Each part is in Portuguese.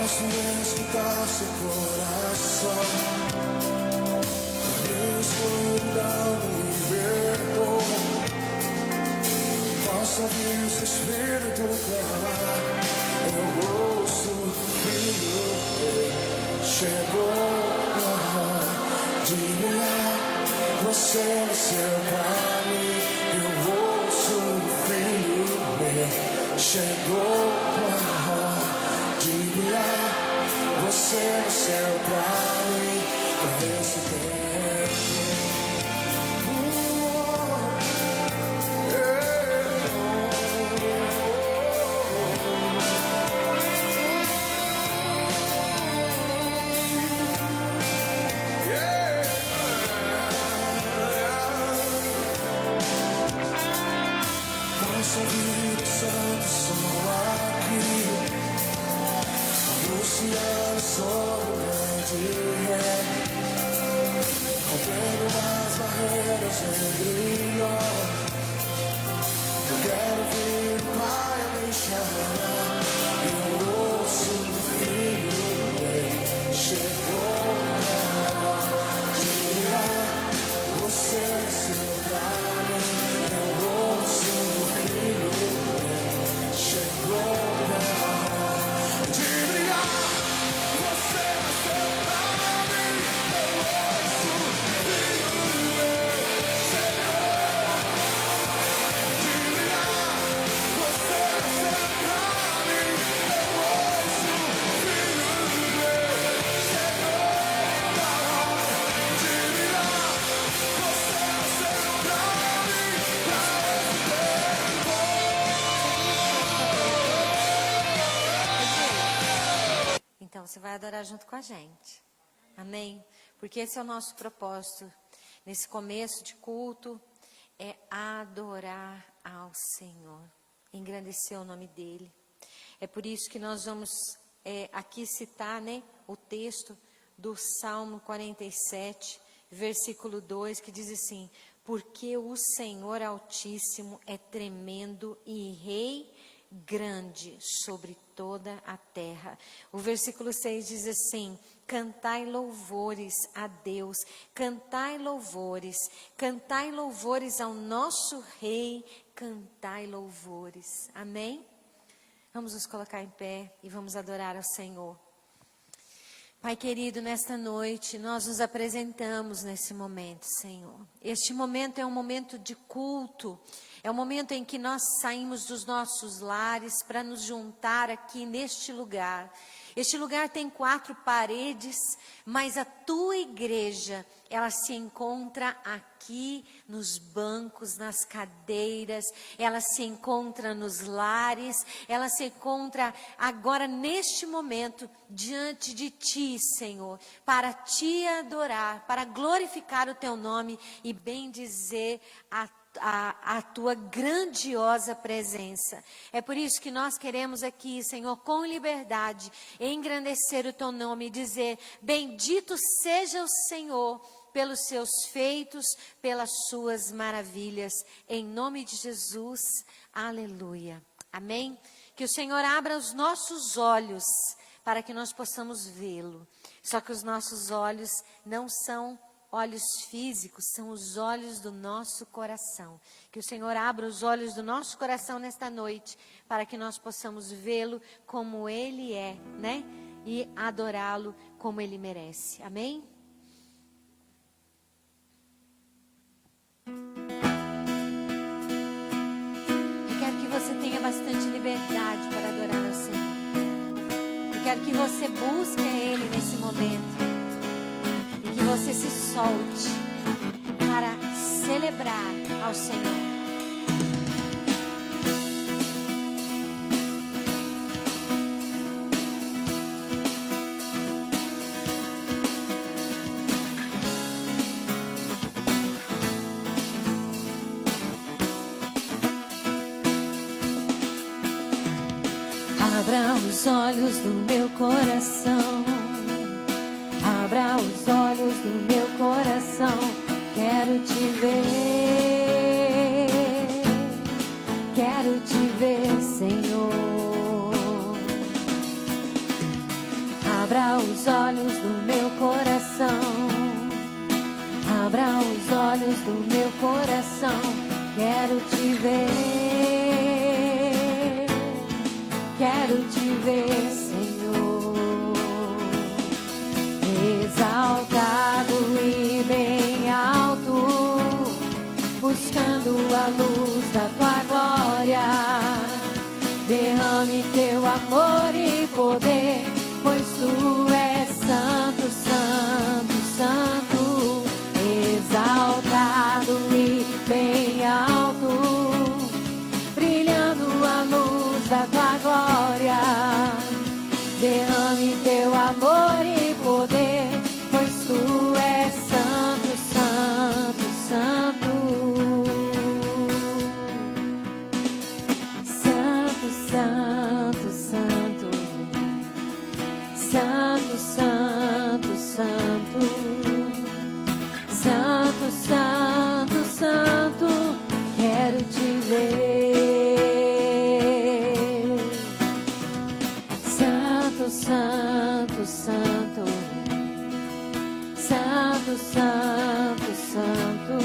Posso escutar seu coração. A escuridão me libertou. Posso ouvir seu espírito clamar. Eu ouço o filho chegou. Diga lá, você nasceu pra mim. Eu ouço o filho chegou. Diga lá, você nasceu pra mim, pra esse tempo. Posso ouvir o santo som aqui, anunciando sobre o grande rei, rompendo as barreiras entre nós. Eu quero ver o Pai me chamar. Eu ouço o Filho chegou. Diga lá, você nasceu pra mim. Eu ouço o Filho chegou. Então, você vai adorar junto com a gente. Amém? Porque esse é o nosso propósito. Nesse começo de culto, é adorar ao Senhor. Engrandecer o nome dEle. É por isso que nós vamos aqui citar, né, o texto do Salmo 47, versículo 2, que diz assim: porque o Senhor Altíssimo é tremendo e Rei grande sobre toda a terra. O versículo 6 diz assim: cantai louvores a Deus, cantai louvores ao nosso Rei, cantai louvores. Amém? Vamos nos colocar em pé e vamos adorar ao Senhor. Pai querido, nesta noite nós nos apresentamos nesse momento, Senhor. Este momento é um momento de culto, é um momento em que nós saímos dos nossos lares para nos juntar aqui neste lugar. Este lugar tem 4 paredes, mas a tua igreja, ela se encontra aqui nos bancos, nas cadeiras, ela se encontra nos lares, ela se encontra agora neste momento diante de ti, Senhor, para te adorar, para glorificar o teu nome e bendizer a tua grandiosa presença. É por isso que nós queremos aqui, Senhor, com liberdade, engrandecer o teu nome e dizer: bendito seja o Senhor pelos seus feitos, pelas suas maravilhas, em nome de Jesus, aleluia, amém? Que o Senhor abra os nossos olhos, para que nós possamos vê-lo, só que os nossos olhos não são olhos físicos, são os olhos do nosso coração. Que o Senhor abra os olhos do nosso coração nesta noite, para que nós possamos vê-lo como Ele é, né? E adorá-lo como Ele merece. Amém? Eu quero que você tenha bastante liberdade para adorar ao Senhor. Eu quero que você busque a Ele nesse momento. Que você se solte para celebrar ao Senhor. Abra os olhos do meu coração. Abra os olhos do meu coração, quero te ver, Senhor. olhos do meu coração, quero te ver. Quero te ver, Senhor, exaltado e bem alto, buscando a luz da tua glória. Derrame teu amor e poder, pois tu és santo, santo, santo, exaltado e bem alto, brilhando a luz da tua glória. Derrame teu amor e poder, pois tu és santo, santo, santo. Santo, santo, santo. Santo, santo, santo. Santo, santo, santo. Quero te ver. Santo, santo, santo. Santo, santo, santo.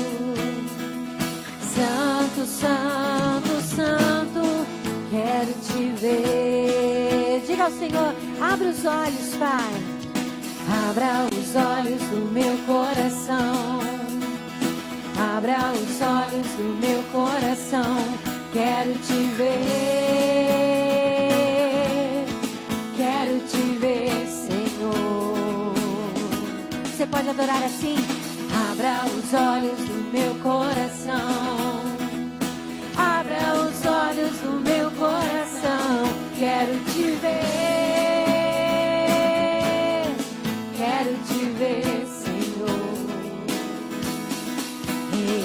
Santo, santo, santo. Quero te ver. Diga ao Senhor, abra os olhos, Pai. Abra os olhos do meu coração. Abra os olhos do meu coração. Quero te ver. Quero te ver, Senhor. Você pode adorar assim? Abra os olhos do meu coração. Abra os olhos do meu coração. Quero te ver. Quero te ver, Senhor.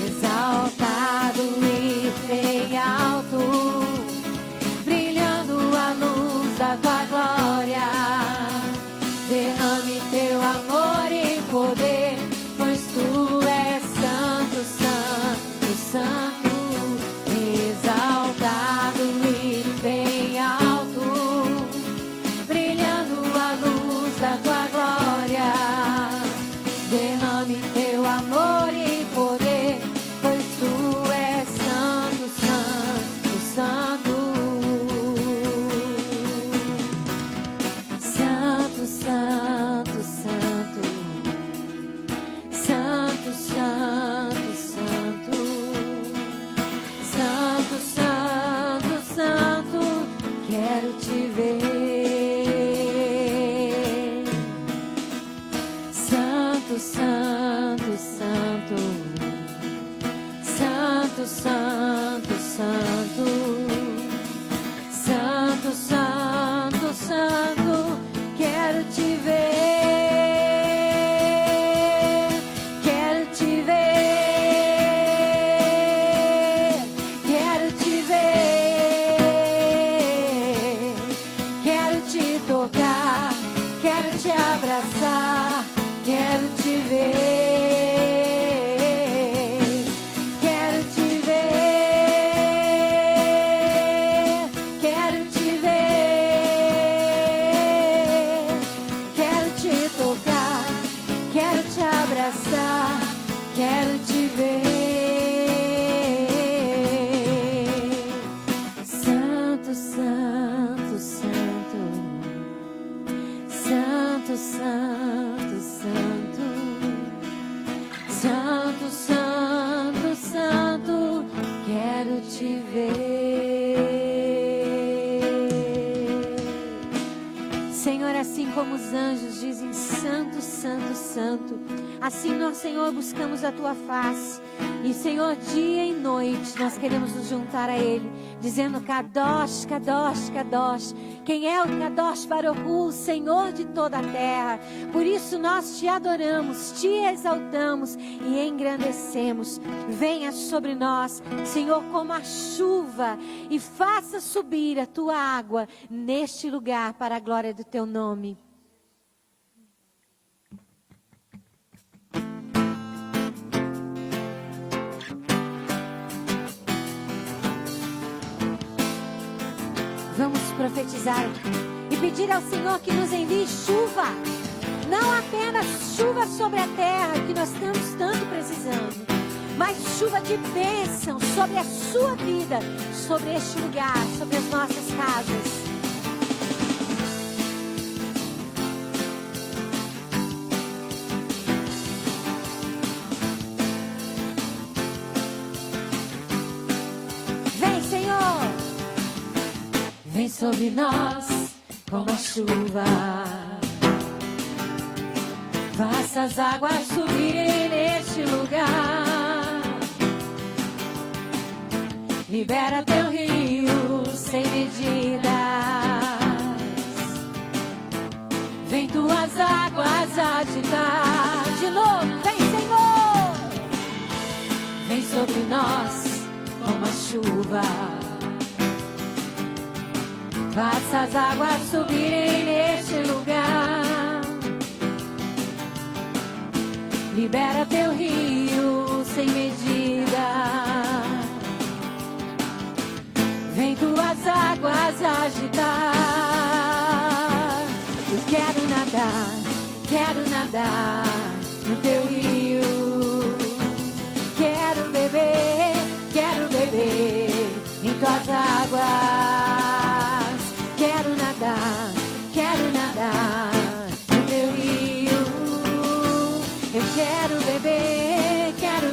Exaltado e bem alto, brilhando a luz da tua glória. Derrame teu amor e poder, pois tu és santo, santo, santo. Exaltado e bem alto, brilhando a luz da tua glória. Derrame teu amor e poder, pois tu és santo, santo, santo. Santo, santo, santo. Santo, santo, santo. Santo, santo, santo. Quero te ver. Santo, santo, santo. Santo, santo, santo. Santo, santo, santo. Quero te ver. Quero te ver. Quero te ver. Quero te tocar. Quero te abraçar. Quero te ver. Quero te ver. Quero te ver. Quero te tocar. Quero te abraçar. Quero te ver. Santo, santo, santo. Santo, santo, santo. Santo, santo, santo. Quero te ver. Senhor, assim como os anjos dizem santo, santo, santo, assim nós, Senhor, buscamos a tua face. E, Senhor, dia e noite nós queremos nos juntar a Ele, dizendo Kadosh, Kadosh, Kadosh. Quem é o Kadosh Baruchu, o Senhor de toda a terra. Por isso nós te adoramos, te exaltamos e engrandecemos. Venha sobre nós, Senhor, como a chuva, e faça subir a tua água neste lugar para a glória do teu nome. Vamos profetizar e pedir ao Senhor que nos envie chuva. Não apenas chuva sobre a terra, que nós estamos tanto precisando, mais chuva de bênção sobre a sua vida, sobre este lugar, sobre as nossas casas. Vem, Senhor, vem sobre nós como a chuva. Faça as águas subirem neste lugar. Libera teu rio sem medidas. Vem tuas águas agitar. De novo, vem, Senhor. Vem sobre nós como a chuva. Faça as águas subirem neste lugar. Libera teu rio sem medida. Vem tuas águas agitar. Eu quero nadar no teu rio. Quero beber em tuas águas. Quero nadar no teu rio. Eu quero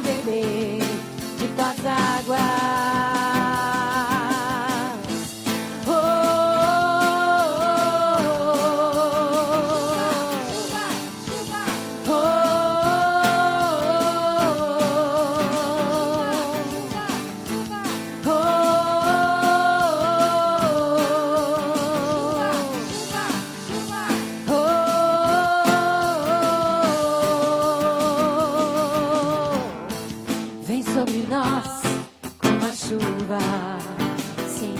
beber de tuas águas. Oh, oh, oh, oh, vem sobre nós como a chuva, sim.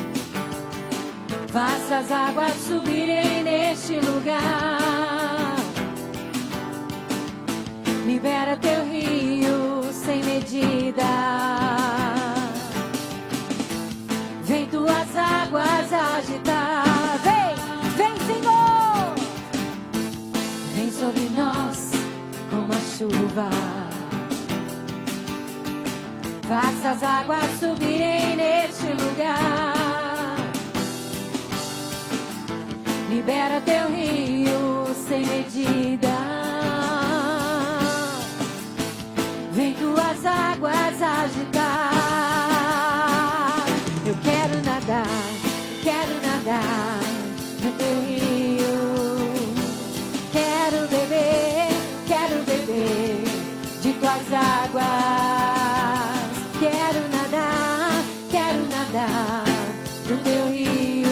Faça as águas subirem neste lugar. Libera teu rio sem medida. Vem tuas águas agitar. Vem, Senhor. Vem sobre nós como a chuva. Faça as águas subirem neste lugar. Libera teu rio sem medida. Vem tuas águas agitar. Eu quero nadar no teu rio. Quero beber de tuas águas. Quero nadar no teu rio.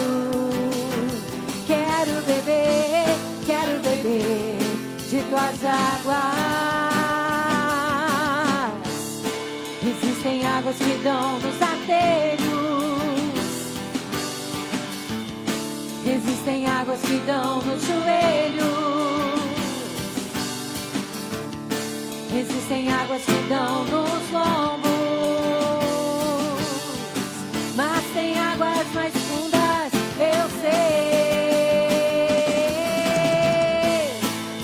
Quero beber de tuas águas. Existem águas que dão nos atelhos. Existem águas que dão nos joelhos. Existem águas que dão nos lombos. Mas tem águas mais fundas, eu sei.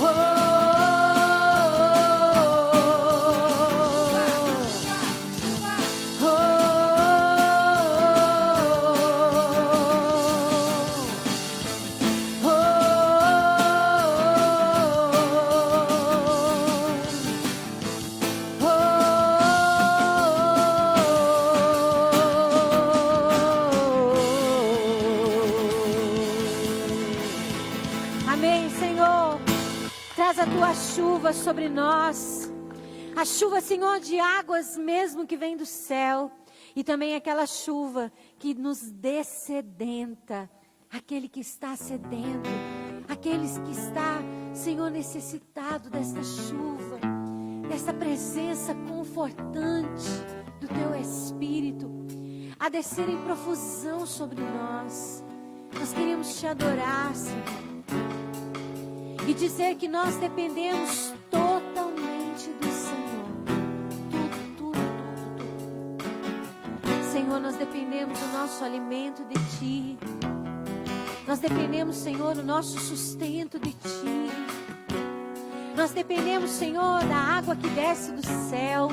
Oh, oh, oh, oh, amém, Senhor. Traz a tua chuva sobre nós. A chuva, Senhor, de águas mesmo que vem do céu. E também aquela chuva que nos dessedenta. Aquele que está sedento. Aqueles que está, Senhor, necessitado desta chuva. Desta presença confortante do teu Espírito. A descer em profusão sobre nós. Nós queremos te adorar, Senhor. E dizer que nós dependemos totalmente do Senhor. Tudo. Senhor, nós dependemos do nosso alimento de Ti. Nós dependemos, Senhor, do nosso sustento de Ti. Nós dependemos, Senhor, da água que desce do céu,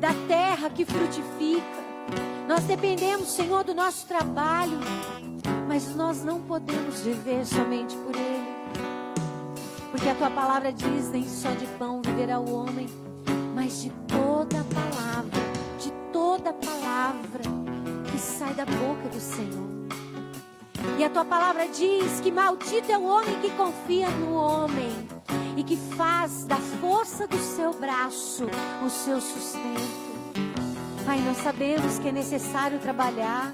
da terra que frutifica. Nós dependemos, Senhor, do nosso trabalho, mas nós não podemos viver somente por ele. Porque a tua palavra diz: nem só de pão viverá o homem, mas de toda palavra que sai da boca do Senhor. E a tua palavra diz que maldito é o homem que confia no homem e que faz da força do seu braço o seu sustento. Pai, nós sabemos que é necessário trabalhar,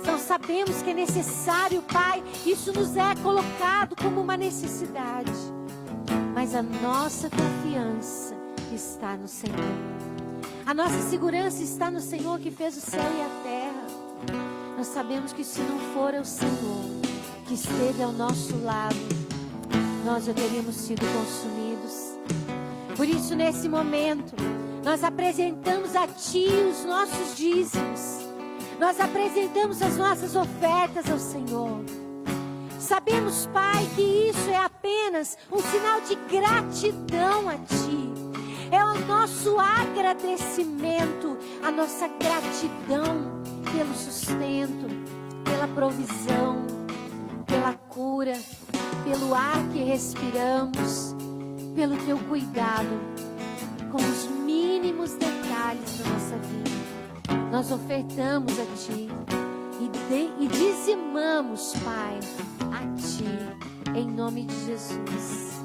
nós sabemos que é necessário, Pai, isso nos é colocado como uma necessidade, mas a nossa confiança está no Senhor. A nossa segurança está no Senhor que fez o céu e a terra. Nós sabemos que se não for o Senhor que esteve ao nosso lado, nós já teríamos sido consumidos. Por isso, nesse momento, nós apresentamos a Ti os nossos dízimos. Nós apresentamos as nossas ofertas ao Senhor. Sabemos, Pai, que isso é apenas um sinal de gratidão a Ti. É o nosso agradecimento, a nossa gratidão pelo sustento, pela provisão, pela cura, pelo ar que respiramos, pelo Teu cuidado com os mínimos detalhes da nossa vida. Nós ofertamos a Ti e dizimamos, Pai, a Ti, em nome de Jesus.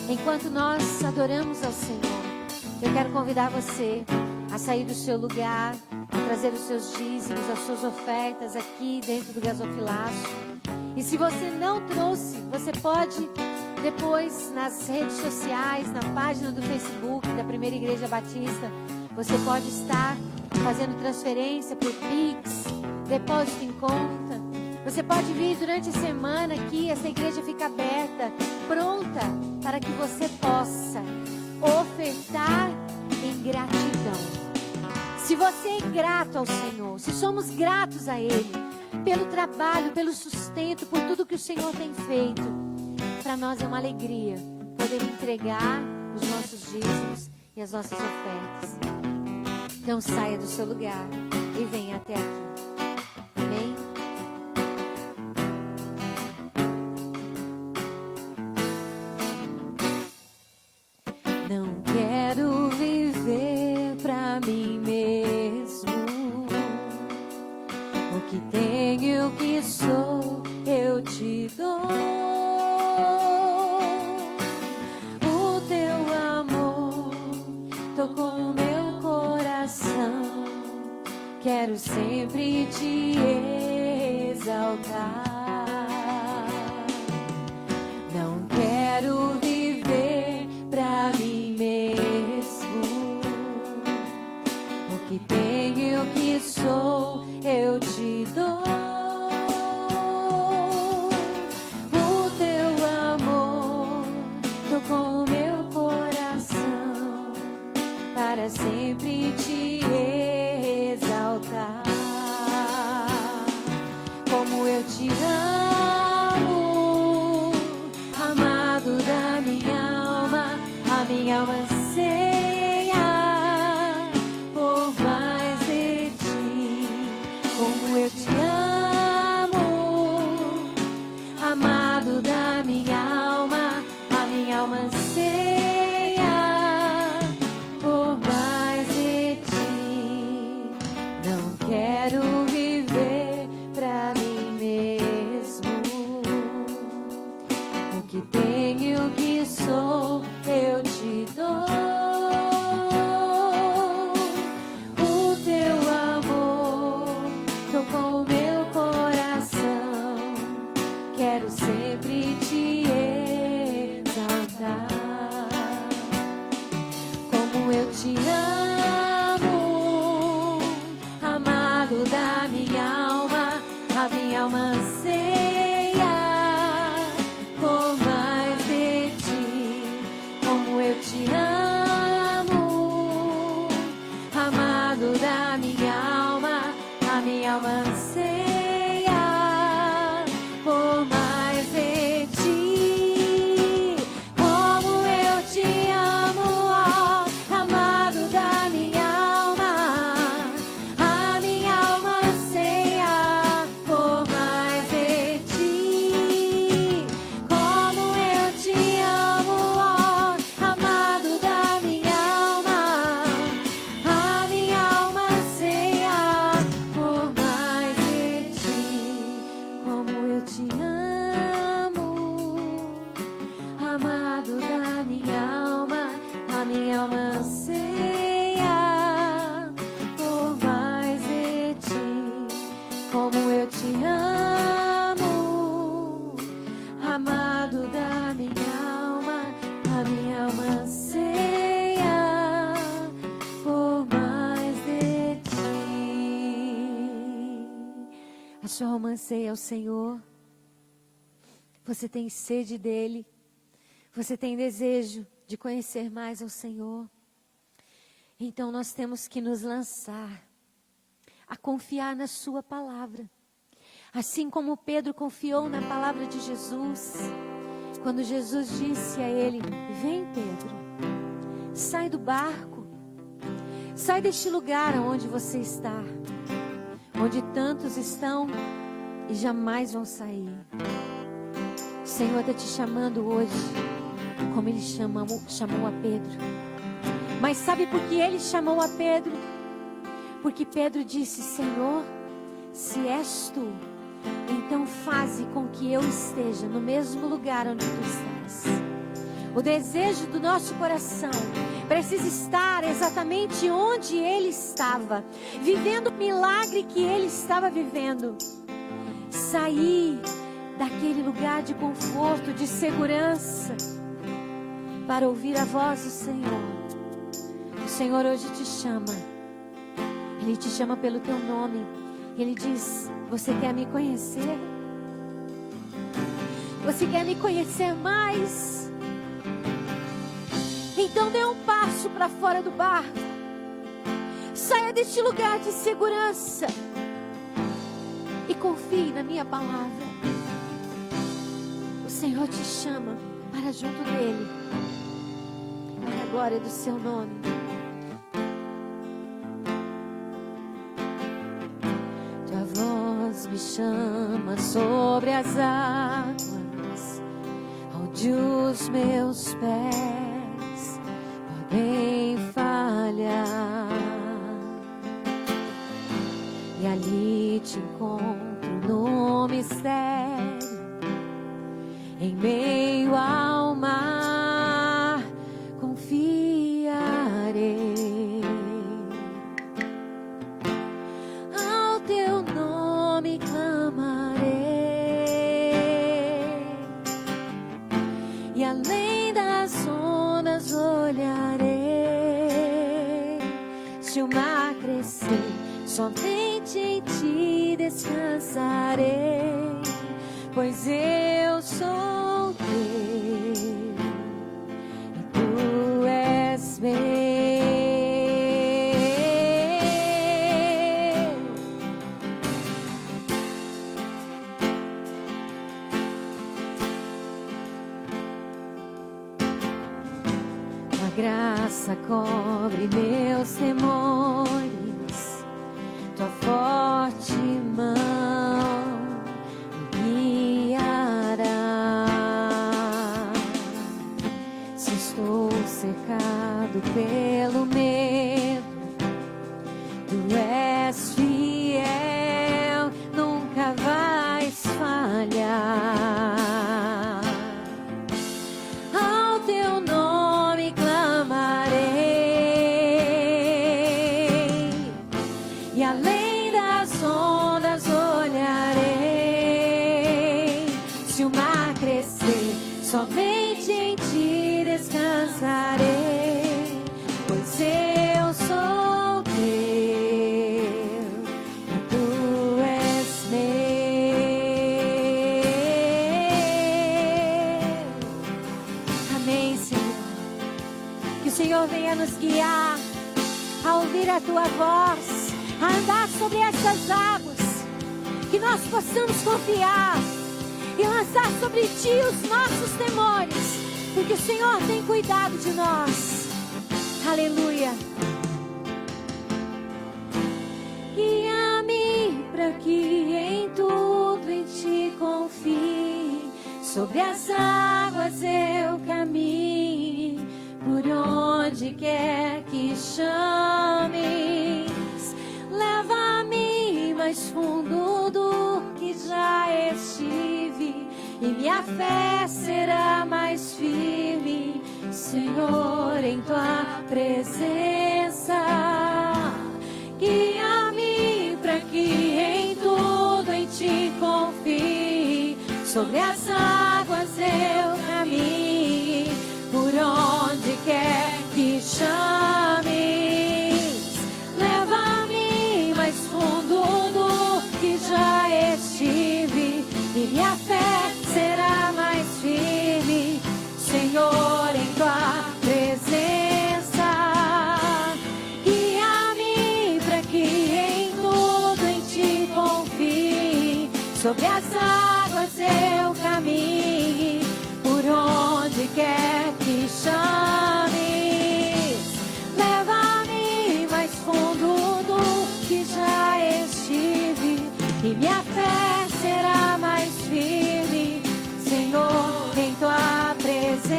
Enquanto nós adoramos ao Senhor, eu quero convidar você a sair do seu lugar, a trazer os seus dízimos, as suas ofertas aqui dentro do gasofilaço. E se você não trouxe, você pode depois nas redes sociais, na página do Facebook da Primeira Igreja Batista, você pode estar fazendo transferência por Pix, depósito em conta. Você pode vir durante a semana aqui, essa igreja fica aberta, pronta para que você possa ofertar em gratidão. Se você é grato ao Senhor, se somos gratos a Ele, pelo trabalho, pelo sustento, por tudo que o Senhor tem feito, para nós é uma alegria poder entregar os nossos dízimos e as nossas ofertas. Então saia do seu lugar e venha até aqui. Amém? Não quero viver pra mim mesmo. O que tenho, o que sou, eu te dou. O teu amor tocou o meu coração. Quero sempre te exaltar. Não quero viver pra mim mesmo. O que tenho, o que sou, eu te dou. O teu amor tocou o meu coração, para sempre te exaltar. Como eu te amo, amado da minha alma, a minha alma anseia por mais de ti. Como eu te amo, amado da minha alma, a minha alma anseia por mais de ti. Não quero viver pra mim mesmo. O que tenho, o que sou, eu te dou. O teu amor tocou o meu coração. Quero sempre te exaltar. Como eu te amo, amado da minha alma, a minha alma anseia por mais de ti. Como eu te amo, amado da minha alma, a minha alma anseia por mais de ti. Como eu te amo, ó, amado da minha eu te amo, amado da minha alma, a minha alma anseia por mais de ti, como eu te amo, amado da minha alma, a minha alma anseia por mais de ti. A sua alma anseia ao Senhor. Você tem sede dele. Você tem desejo de conhecer mais ao Senhor. Então nós temos que nos lançar a confiar na sua palavra. Assim como Pedro confiou na palavra de Jesus. Quando Jesus disse a ele: vem, Pedro, sai do barco. Sai deste lugar onde você está. Onde tantos estão e jamais vão sair. O Senhor está te chamando hoje, como Ele chamou a Pedro. Mas sabe por que Ele chamou a Pedro? Porque Pedro disse: Senhor, se és Tu, então faze com que eu esteja no mesmo lugar onde Tu estás. O desejo do nosso coração precisa estar exatamente onde Ele estava, vivendo o milagre que Ele estava vivendo. Sair daquele lugar de conforto, de segurança, para ouvir a voz do Senhor. O Senhor hoje te chama. Ele te chama pelo teu nome. Ele diz: você quer me conhecer? Você quer me conhecer mais? Então dê um passo para fora do barco. Saia deste lugar de segurança e confie na minha palavra. O Senhor te chama para junto dele, para a glória do seu nome. Tua voz me chama sobre as águas, onde os meus pés podem falhar. E ali te encontro no mistério, em meio ao mar, confiarei. Ao teu nome clamarei, e além das ondas olharei. Se o mar crescer, somente em ti descansarei, pois eu sou teu e tu és meu. Tua graça cobre meus temores, tua forte mão me guiará. Se estou cercado pelo medo, tu és fiel, nunca vais falhar. Ao teu nome clamarei, e além das ondas olharei. Se o mar crescer, somente em ti descansarei, pois eu sou teu e tu és meu. Amém, Senhor. Que o Senhor venha nos guiar a ouvir a tua voz, a andar sobre essas águas, que nós possamos confiar e lançar sobre ti os nossos temores, porque o Senhor tem cuidado de nós. Aleluia. Guia-me para que em tudo em ti confie, sobre as águas eu caminhe, por onde quer que chames. Leva-me mais fundo do que já estive, e minha fé será mais firme, Senhor, em tua presença. Guia-me para que em tudo em ti confie, sobre as águas eu caminhe, por onde quer que chames. Leva-me mais fundo do que já estive, e minha fé será mais firme, Senhor, em tua presença. Guia-me para que em tudo em ti confie, sobre as águas eu caminhe, por onde quer que chames. Leva-me mais fundo do que já estive, e minha fé será mais firme, Senhor, em tua presença.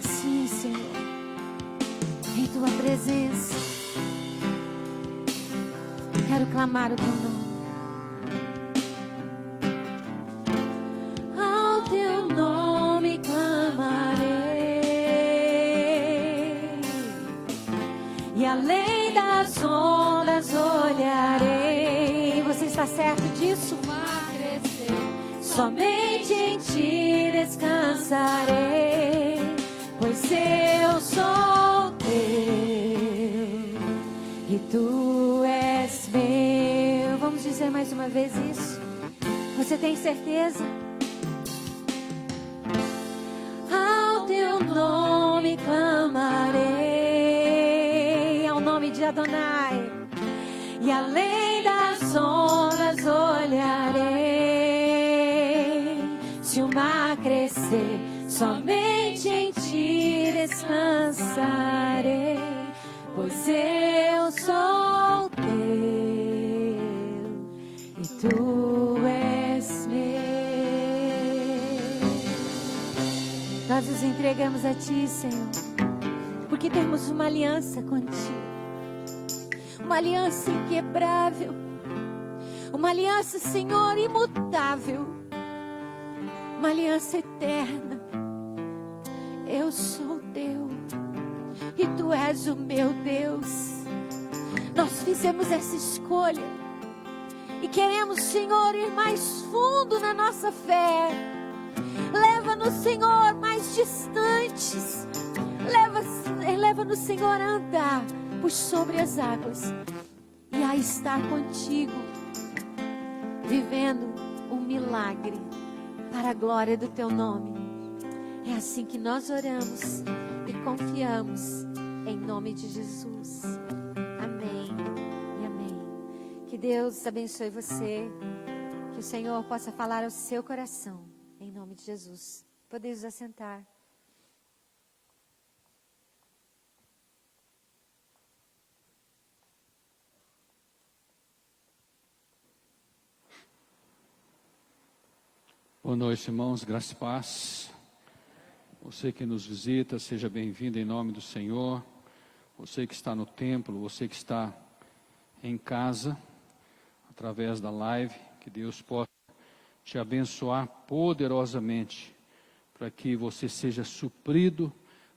Sim, Senhor, em tua presença. Quero clamar o teu nome. Ao teu nome clamarei, e além das ondas olharei. Você está certo disso? Somente em ti descansarei, pois eu sou teu e tu és meu. Vamos dizer mais uma vez isso? Você tem certeza? Ao teu nome clamarei, ao nome de Adonai, e além das ondas olharei. Se o mar crescer, somente em ti descansarei, pois eu sou teu e tu és meu. Nós nos entregamos a ti, Senhor, porque temos uma aliança contigo, uma aliança inquebrável, uma aliança, Senhor, imutável, uma aliança eterna. Eu sou teu e tu és o meu Deus. Nós fizemos essa escolha e queremos, Senhor, ir mais fundo na nossa fé. Leva-nos, Senhor, mais distantes. Leva-nos, Senhor, a andar por sobre as águas e a estar contigo, vivendo um milagre para a glória do teu nome. É assim que nós oramos e confiamos, em nome de Jesus. Amém e amém. Que Deus abençoe você, que o Senhor possa falar ao seu coração, em nome de Jesus. Podemos assentar. Boa noite, irmãos, graça e paz. Você que nos visita, seja bem-vindo em nome do Senhor. Você que está no templo, você que está em casa, através da live, que Deus possa te abençoar poderosamente, para que você seja suprido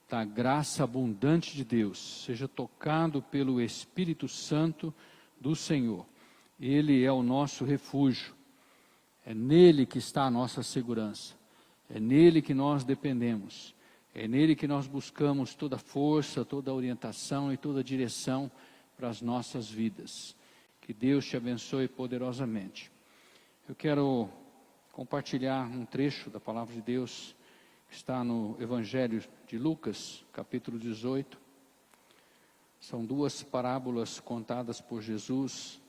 da graça abundante de Deus, seja tocado pelo Espírito Santo do Senhor. Ele é o nosso refúgio. É nele que está a nossa segurança, é nele que nós dependemos, é nele que nós buscamos toda força, toda orientação e toda direção para as nossas vidas. Que Deus te abençoe poderosamente. Eu quero compartilhar um trecho da palavra de Deus que está no Evangelho de Lucas, capítulo 18. São duas parábolas contadas por Jesus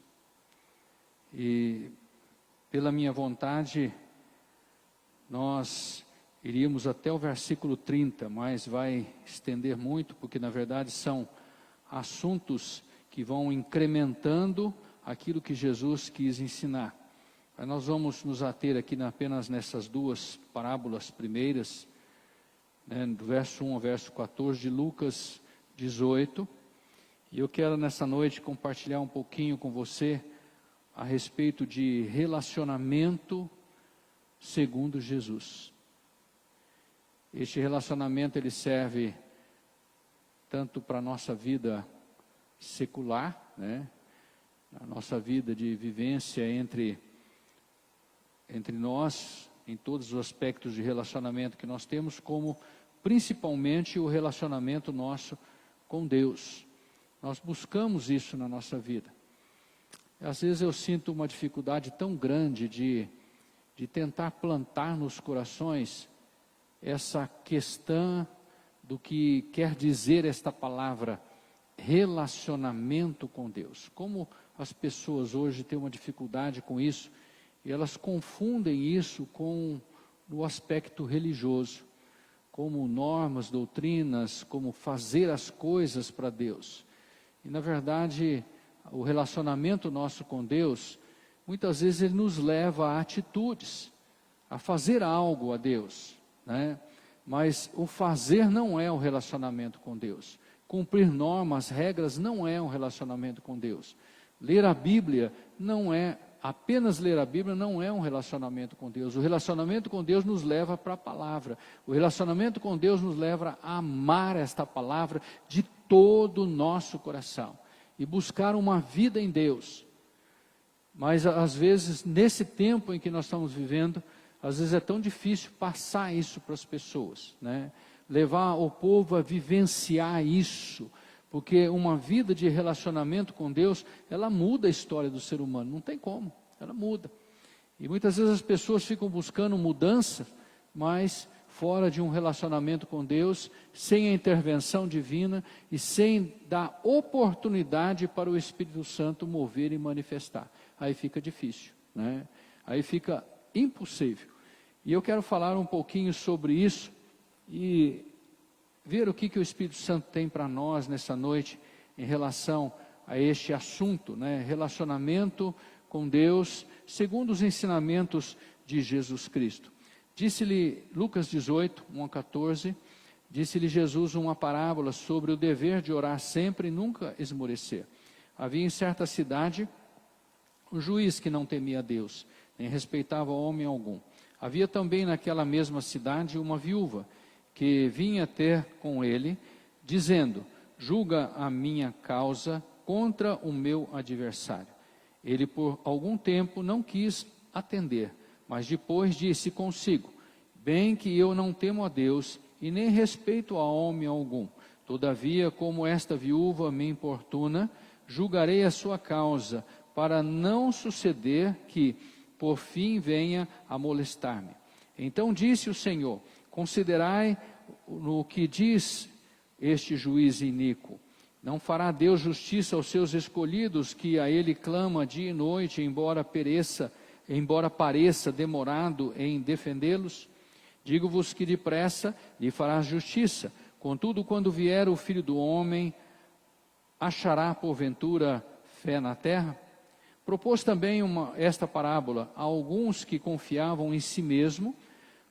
e, pela minha vontade, nós iríamos até o versículo 30, mas vai estender muito, porque na verdade são assuntos que vão incrementando aquilo que Jesus quis ensinar. Mas nós vamos nos ater aqui apenas nessas duas parábolas primeiras, do verso 1 ao verso 14 de Lucas 18, E eu quero nessa noite compartilhar um pouquinho com você a respeito de relacionamento segundo Jesus. Este relacionamento ele serve tanto para a nossa vida secular, né? A nossa vida de vivência entre nós, em todos os aspectos de relacionamento que nós temos, como principalmente o relacionamento nosso com Deus. Nós buscamos isso na nossa vida. Às vezes eu sinto uma dificuldade tão grande de tentar plantar nos corações essa questão do que quer dizer esta palavra, relacionamento com Deus. Como as pessoas hoje têm uma dificuldade com isso, e elas confundem isso com o aspecto religioso, como normas, doutrinas, como fazer as coisas para Deus. E na verdade, o relacionamento nosso com Deus, muitas vezes ele nos leva a atitudes, a fazer algo a Deus, né? Mas o fazer não é o relacionamento com Deus. Cumprir normas, regras não é um relacionamento com Deus. Ler a Bíblia não é, apenas ler a Bíblia não é um relacionamento com Deus. O relacionamento com Deus nos leva para a palavra. O relacionamento com Deus nos leva a amar esta palavra de todo o nosso coração. E buscar uma vida em Deus. Mas às vezes, nesse tempo em que nós estamos vivendo, às vezes é tão difícil passar isso para as pessoas, né? Levar o povo a vivenciar isso, porque uma vida de relacionamento com Deus, ela muda a história do ser humano, não tem como, ela muda. E muitas vezes as pessoas ficam buscando mudança, mas fora de um relacionamento com Deus, sem a intervenção divina e sem dar oportunidade para o Espírito Santo mover e manifestar. Aí fica difícil, né? Aí fica impossível. E eu quero falar um pouquinho sobre isso e ver o que o Espírito Santo tem para nós nessa noite em relação a este assunto, né? Relacionamento com Deus, segundo os ensinamentos de Jesus Cristo. Disse-lhe, Lucas 18, 1 a 14, disse-lhe Jesus uma parábola sobre o dever de orar sempre e nunca esmorecer. Havia em certa cidade um juiz que não temia a Deus, nem respeitava homem algum. Havia também naquela mesma cidade uma viúva, que vinha ter com ele, dizendo, julga a minha causa contra o meu adversário. Ele por algum tempo não quis atender, mas depois disse consigo, bem que eu não temo a Deus e nem respeito a homem algum. Todavia, como esta viúva me importuna, julgarei a sua causa, para não suceder que, por fim, venha a molestar-me. Então disse o Senhor, considerai no que diz este juiz iníquo. Não fará Deus justiça aos seus escolhidos, que a ele clama dia e noite, embora pareça demorado em defendê-los? Digo-vos que depressa lhe fará justiça. Contudo, quando vier o Filho do Homem, achará porventura fé na terra? Propôs também esta parábola a alguns que confiavam em si mesmo,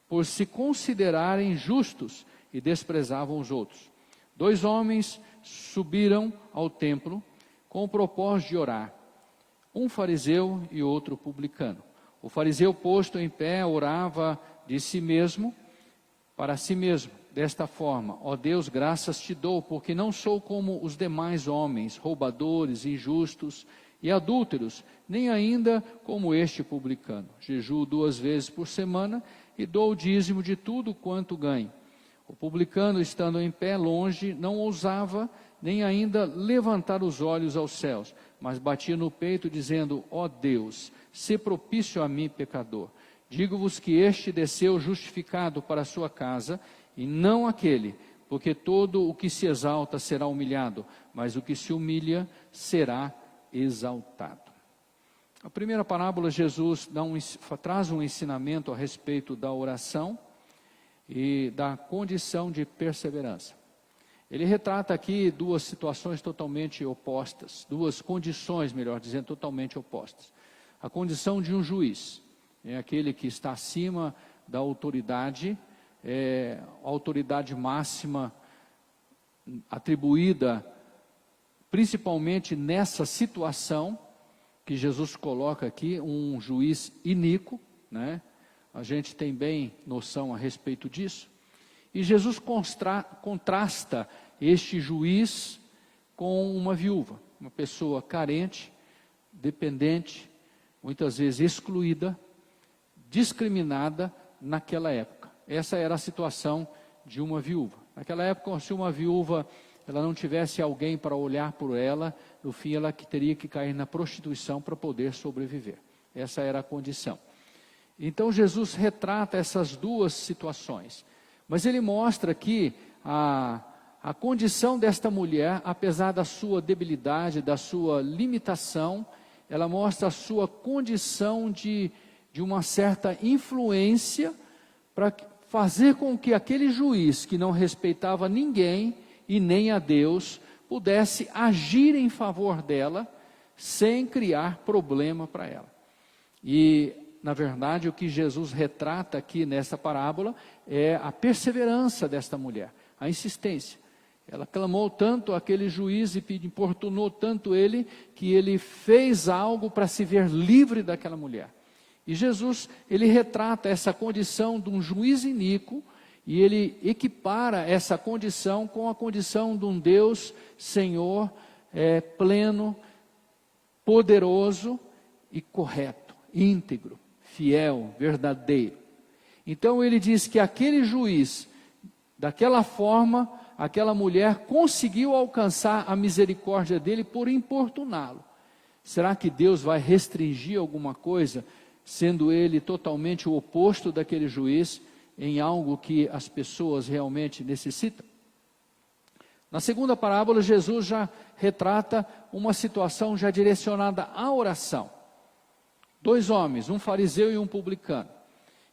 por se considerarem justos e desprezavam os outros. 2 homens subiram ao templo com o propósito de orar, um fariseu e outro publicano. O fariseu, posto em pé, orava de si mesmo, para si mesmo, desta forma, ó Deus, graças te dou, porque não sou como os demais homens, roubadores, injustos e adúlteros, nem ainda como este publicano. Jejuo 2 vezes por semana e dou o dízimo de tudo quanto ganho. O publicano, estando em pé longe, não ousava nem ainda levantar os olhos aos céus, mas batia no peito, dizendo, ó Deus, sê propício a mim, pecador. Digo-vos que este desceu justificado para a sua casa, e não aquele, porque todo o que se exalta será humilhado, mas o que se humilha será exaltado. A primeira parábola, Jesus traz um ensinamento a respeito da oração e da condição de perseverança. Ele retrata aqui 2 situações totalmente opostas, 2 condições, melhor dizendo, totalmente opostas. A condição de um juiz, é aquele que está acima da autoridade, a autoridade máxima atribuída principalmente nessa situação que Jesus coloca aqui, um juiz iníquo, né? A gente tem bem noção a respeito disso. E Jesus contrasta este juiz com uma viúva, uma pessoa carente, dependente, muitas vezes excluída, discriminada naquela época. Essa era a situação de uma viúva. Naquela época, se uma viúva ela não tivesse alguém para olhar por ela, no fim ela teria que cair na prostituição para poder sobreviver. Essa era a condição. Então Jesus retrata essas duas situações. Mas ele mostra aqui a condição desta mulher, apesar da sua debilidade, da sua limitação, ela mostra a sua condição de uma certa influência para fazer com que aquele juiz que não respeitava ninguém e nem a Deus, pudesse agir em favor dela, sem criar problema para ela. E, na verdade, o que Jesus retrata aqui nessa parábola é a perseverança desta mulher, a insistência. Ela clamou tanto àquele juiz e importunou tanto ele, que ele fez algo para se ver livre daquela mulher. E Jesus, ele retrata essa condição de um juiz iníquo, e ele equipara essa condição com a condição de um Deus, Senhor, pleno, poderoso e correto, íntegro, fiel, verdadeiro. Então ele diz que aquele juiz, daquela forma, aquela mulher conseguiu alcançar a misericórdia dele por importuná-lo. Será que Deus vai restringir alguma coisa, sendo ele totalmente o oposto daquele juiz, em algo que as pessoas realmente necessitam? Na segunda parábola, Jesus já retrata uma situação já direcionada à oração. 2 homens, um fariseu e um publicano.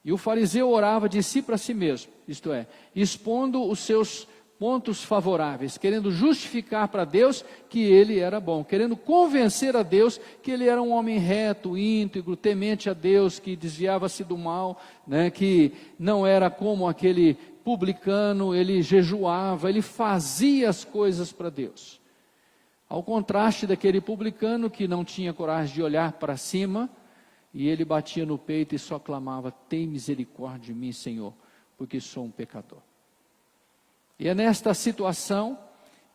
E o fariseu orava de si para si mesmo, isto é, expondo os seus pontos favoráveis, querendo justificar para Deus que ele era bom, querendo convencer a Deus que ele era um homem reto, íntegro, temente a Deus, que desviava-se do mal, né, que não era como aquele publicano, ele jejuava, ele fazia as coisas para Deus. Ao contraste daquele publicano que não tinha coragem de olhar para cima, e ele batia no peito e só clamava: tem misericórdia de mim, Senhor, porque sou um pecador. E é nesta situação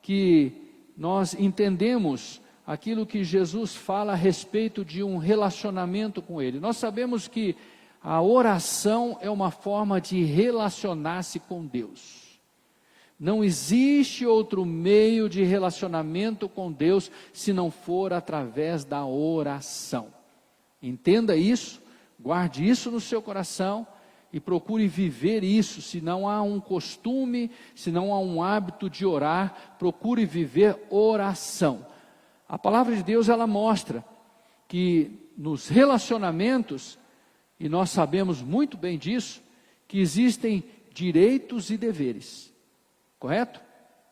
que nós entendemos aquilo que Jesus fala a respeito de um relacionamento com Ele. Nós sabemos que a oração é uma forma de relacionar-se com Deus. Não existe outro meio de relacionamento com Deus se não for através da oração. Entenda isso, guarde isso no seu coração e procure viver isso. Se não há um costume, se não há um hábito de orar, procure viver oração. A palavra de Deus, ela mostra que nos relacionamentos, e nós sabemos muito bem disso, que existem direitos e deveres, correto?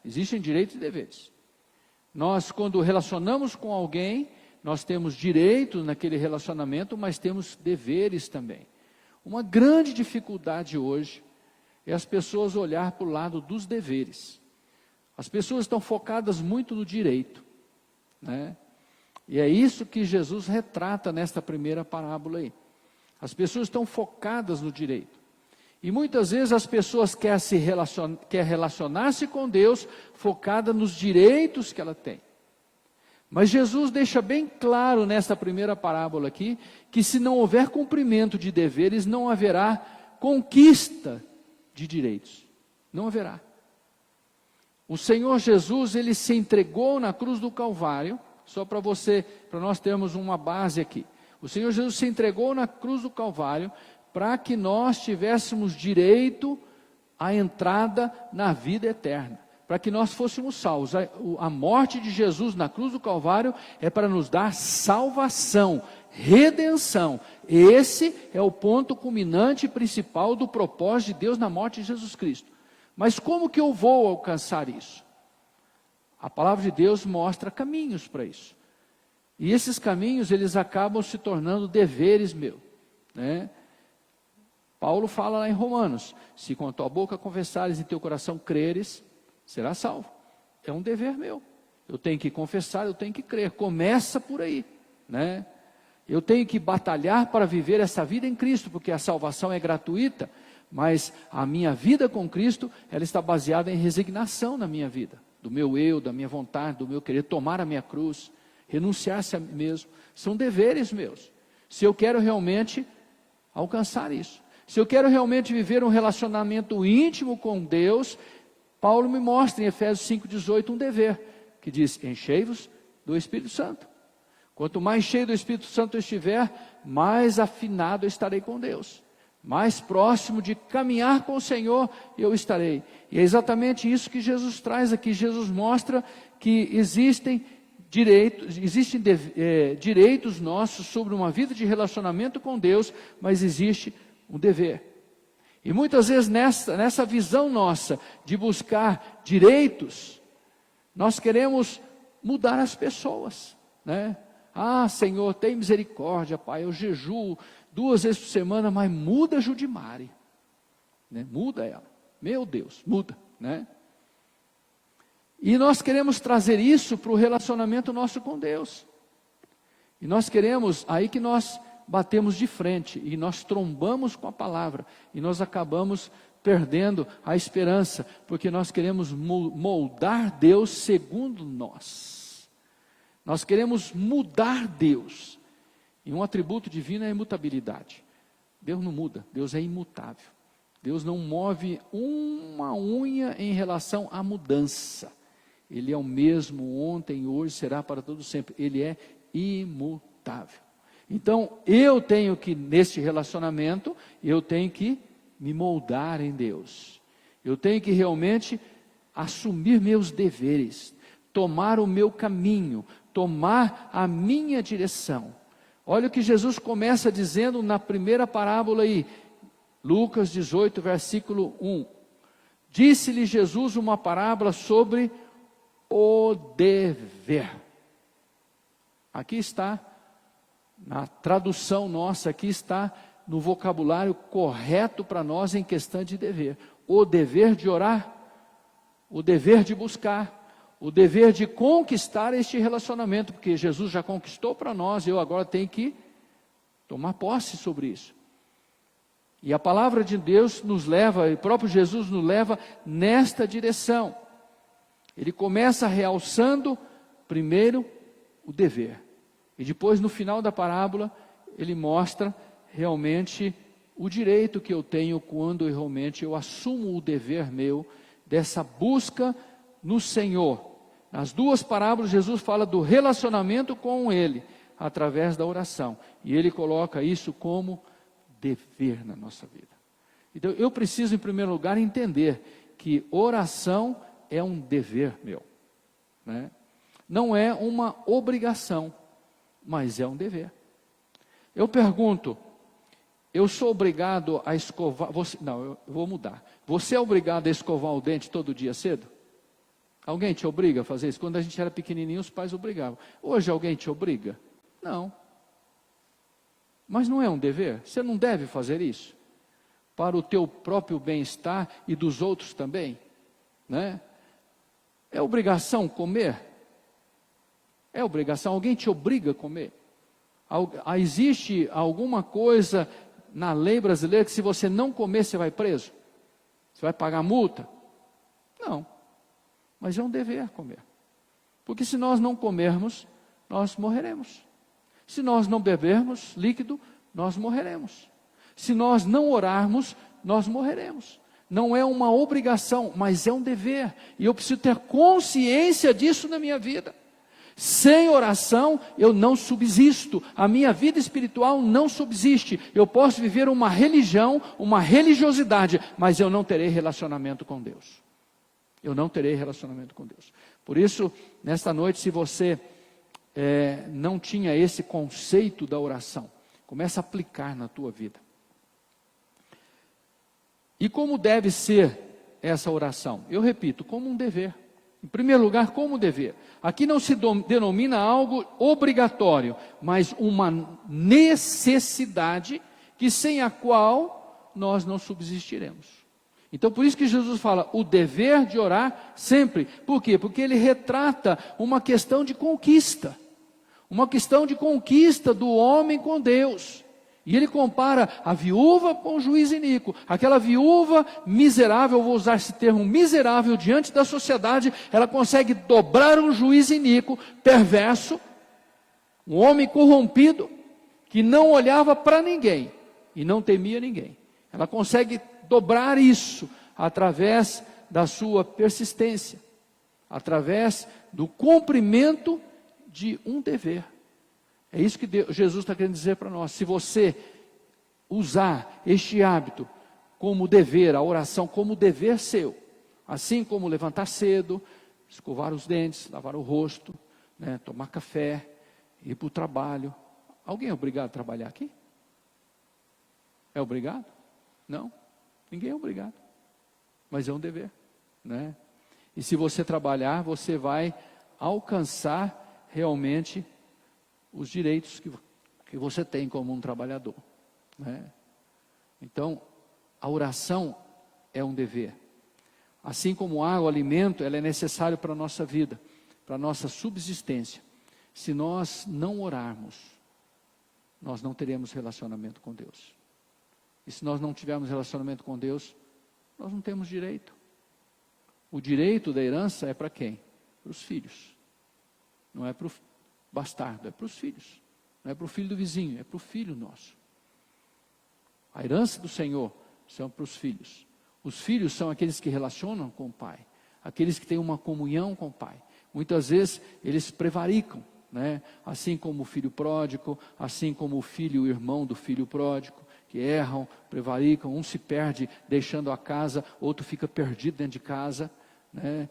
Existem direitos e deveres. Nós, quando relacionamos com alguém, nós temos direitos naquele relacionamento, mas temos deveres também. Uma grande dificuldade hoje é as pessoas olhar para o lado dos deveres. As pessoas estão focadas muito no direito, né? E é isso que Jesus retrata nesta primeira parábola aí. As pessoas estão focadas no direito. E muitas vezes as pessoas querem relacionar-se com Deus focada nos direitos que ela tem. Mas Jesus deixa bem claro nessa primeira parábola aqui, que se não houver cumprimento de deveres, não haverá conquista de direitos. Não haverá. O Senhor Jesus, ele se entregou na cruz do Calvário, só para nós termos uma base aqui. O Senhor Jesus se entregou na cruz do Calvário, para que nós tivéssemos direito à entrada na vida eterna. Para que nós fôssemos salvos. A morte de Jesus na cruz do Calvário é para nos dar salvação, redenção. Esse é o ponto culminante e principal do propósito de Deus na morte de Jesus Cristo. Mas como que eu vou alcançar isso? A palavra de Deus mostra caminhos para isso. E esses caminhos, eles acabam se tornando deveres meus, né? Paulo fala lá em Romanos: se com a tua boca confessares e teu coração creres, será salvo. É um dever meu. Eu tenho que confessar, eu tenho que crer. Começa por aí, né? Eu tenho que batalhar para viver essa vida em Cristo, porque a salvação é gratuita, mas a minha vida com Cristo, ela está baseada em resignação na minha vida, do meu eu, da minha vontade, do meu querer, tomar a minha cruz, renunciar-se a mim mesmo. São deveres meus. Se eu quero realmente alcançar isso, se eu quero realmente viver um relacionamento íntimo com Deus, Paulo me mostra em Efésios 5,18 um dever, que diz: enchei-vos do Espírito Santo. Quanto mais cheio do Espírito Santo eu estiver, mais afinado eu estarei com Deus, mais próximo de caminhar com o Senhor eu estarei. E é exatamente isso que Jesus traz aqui. Jesus mostra que existem direitos nossos sobre uma vida de relacionamento com Deus, mas existe um dever. E muitas vezes nessa visão nossa de buscar direitos, nós queremos mudar as pessoas, né? Ah, Senhor, tem misericórdia, Pai, eu jejuo 2 vezes por semana, mas muda a Judimari, né? Muda ela, meu Deus, muda, né? E nós queremos trazer isso para o relacionamento nosso com Deus. E nós queremos, aí que nós batemos de frente, e nós trombamos com a palavra, e nós acabamos perdendo a esperança, porque nós queremos moldar Deus segundo nós. Nós queremos mudar Deus. E um atributo divino é a imutabilidade. Deus não muda, Deus é imutável. Deus não move uma unha em relação à mudança. Ele é o mesmo ontem, hoje, será para todo sempre. Ele é imutável. Então, eu tenho que, neste relacionamento, eu tenho que me moldar em Deus. Eu tenho que realmente assumir meus deveres, tomar o meu caminho, tomar a minha direção. Olha o que Jesus começa dizendo na primeira parábola aí, Lucas 18, versículo 1. Disse-lhe Jesus uma parábola sobre o dever. Aqui está, na tradução nossa, aqui está no vocabulário correto para nós em questão de dever. O dever de orar, o dever de buscar, o dever de conquistar este relacionamento, porque Jesus já conquistou para nós, eu agora tenho que tomar posse sobre isso. E a palavra de Deus nos leva, e o próprio Jesus nos leva nesta direção. Ele começa realçando primeiro o dever, e depois no final da parábola, ele mostra realmente o direito que eu tenho quando realmente eu assumo o dever meu, dessa busca no Senhor. Nas 2 parábolas, Jesus fala do relacionamento com Ele, através da oração. E Ele coloca isso como dever na nossa vida. Então, eu preciso, em primeiro lugar, entender que oração é um dever meu, né? Não é uma obrigação, mas é um dever. Eu pergunto, eu sou obrigado a escovar... Não, eu vou mudar. Você é obrigado a escovar o dente todo dia cedo? Alguém te obriga a fazer isso? Quando a gente era pequenininho, os pais obrigavam. Hoje alguém te obriga? Não. Mas não é um dever? Você não deve fazer isso? Para o teu próprio bem-estar e dos outros também, né? É obrigação comer? É obrigação? Alguém te obriga a comer? Existe alguma coisa na lei brasileira que se você não comer, você vai preso? Você vai pagar multa? Não. Mas é um dever comer. Porque se nós não comermos, nós morreremos. Se nós não bebermos líquido, nós morreremos. Se nós não orarmos, nós morreremos. Não é uma obrigação, mas é um dever. E eu preciso ter consciência disso na minha vida. Sem oração, eu não subsisto. A minha vida espiritual não subsiste. Eu posso viver uma religião, uma religiosidade, mas eu não terei relacionamento com Deus. Eu não terei relacionamento com Deus. Por isso, nesta noite, se você não tinha esse conceito da oração, começa a aplicar na tua vida. E como deve ser essa oração? Eu repito, como um dever. Em primeiro lugar, como dever. Aqui não se denomina algo obrigatório, mas uma necessidade que sem a qual nós não subsistiremos. Então, por isso que Jesus fala, o dever de orar sempre. Por quê? Porque ele retrata uma questão de conquista. Uma questão de conquista do homem com Deus. E ele compara a viúva com o juiz iníquo. Aquela viúva miserável, eu vou usar esse termo miserável, diante da sociedade, ela consegue dobrar um juiz iníquo, perverso, um homem corrompido, que não olhava para ninguém e não temia ninguém. Ela consegue dobrar isso através da sua persistência, através do cumprimento de um dever. É isso que Jesus está querendo dizer para nós. Se você usar este hábito como dever, a oração como dever seu, assim como levantar cedo, escovar os dentes, lavar o rosto, né, tomar café, ir para o trabalho. Alguém é obrigado a trabalhar aqui? É obrigado? Não. Ninguém é obrigado, mas é um dever, né? E se você trabalhar, você vai alcançar realmente os direitos que você tem como um trabalhador, né? Então, a oração é um dever. Assim como água, alimento, ela é necessário para a nossa vida, para a nossa subsistência. Se nós não orarmos, nós não teremos relacionamento com Deus. E se nós não tivermos relacionamento com Deus, nós não temos direito. O direito da herança é para quem? Para os filhos. Não é para o bastardo, é para os filhos. Não é para o filho do vizinho, é para o filho nosso. A herança do Senhor são para os filhos. Os filhos são aqueles que relacionam com o Pai, aqueles que têm uma comunhão com o Pai. Muitas vezes eles prevaricam, né? Assim como o filho pródigo, assim como o filho, o irmão do filho pródigo, que erram, prevaricam, um se perde deixando a casa, outro fica perdido dentro de casa, né?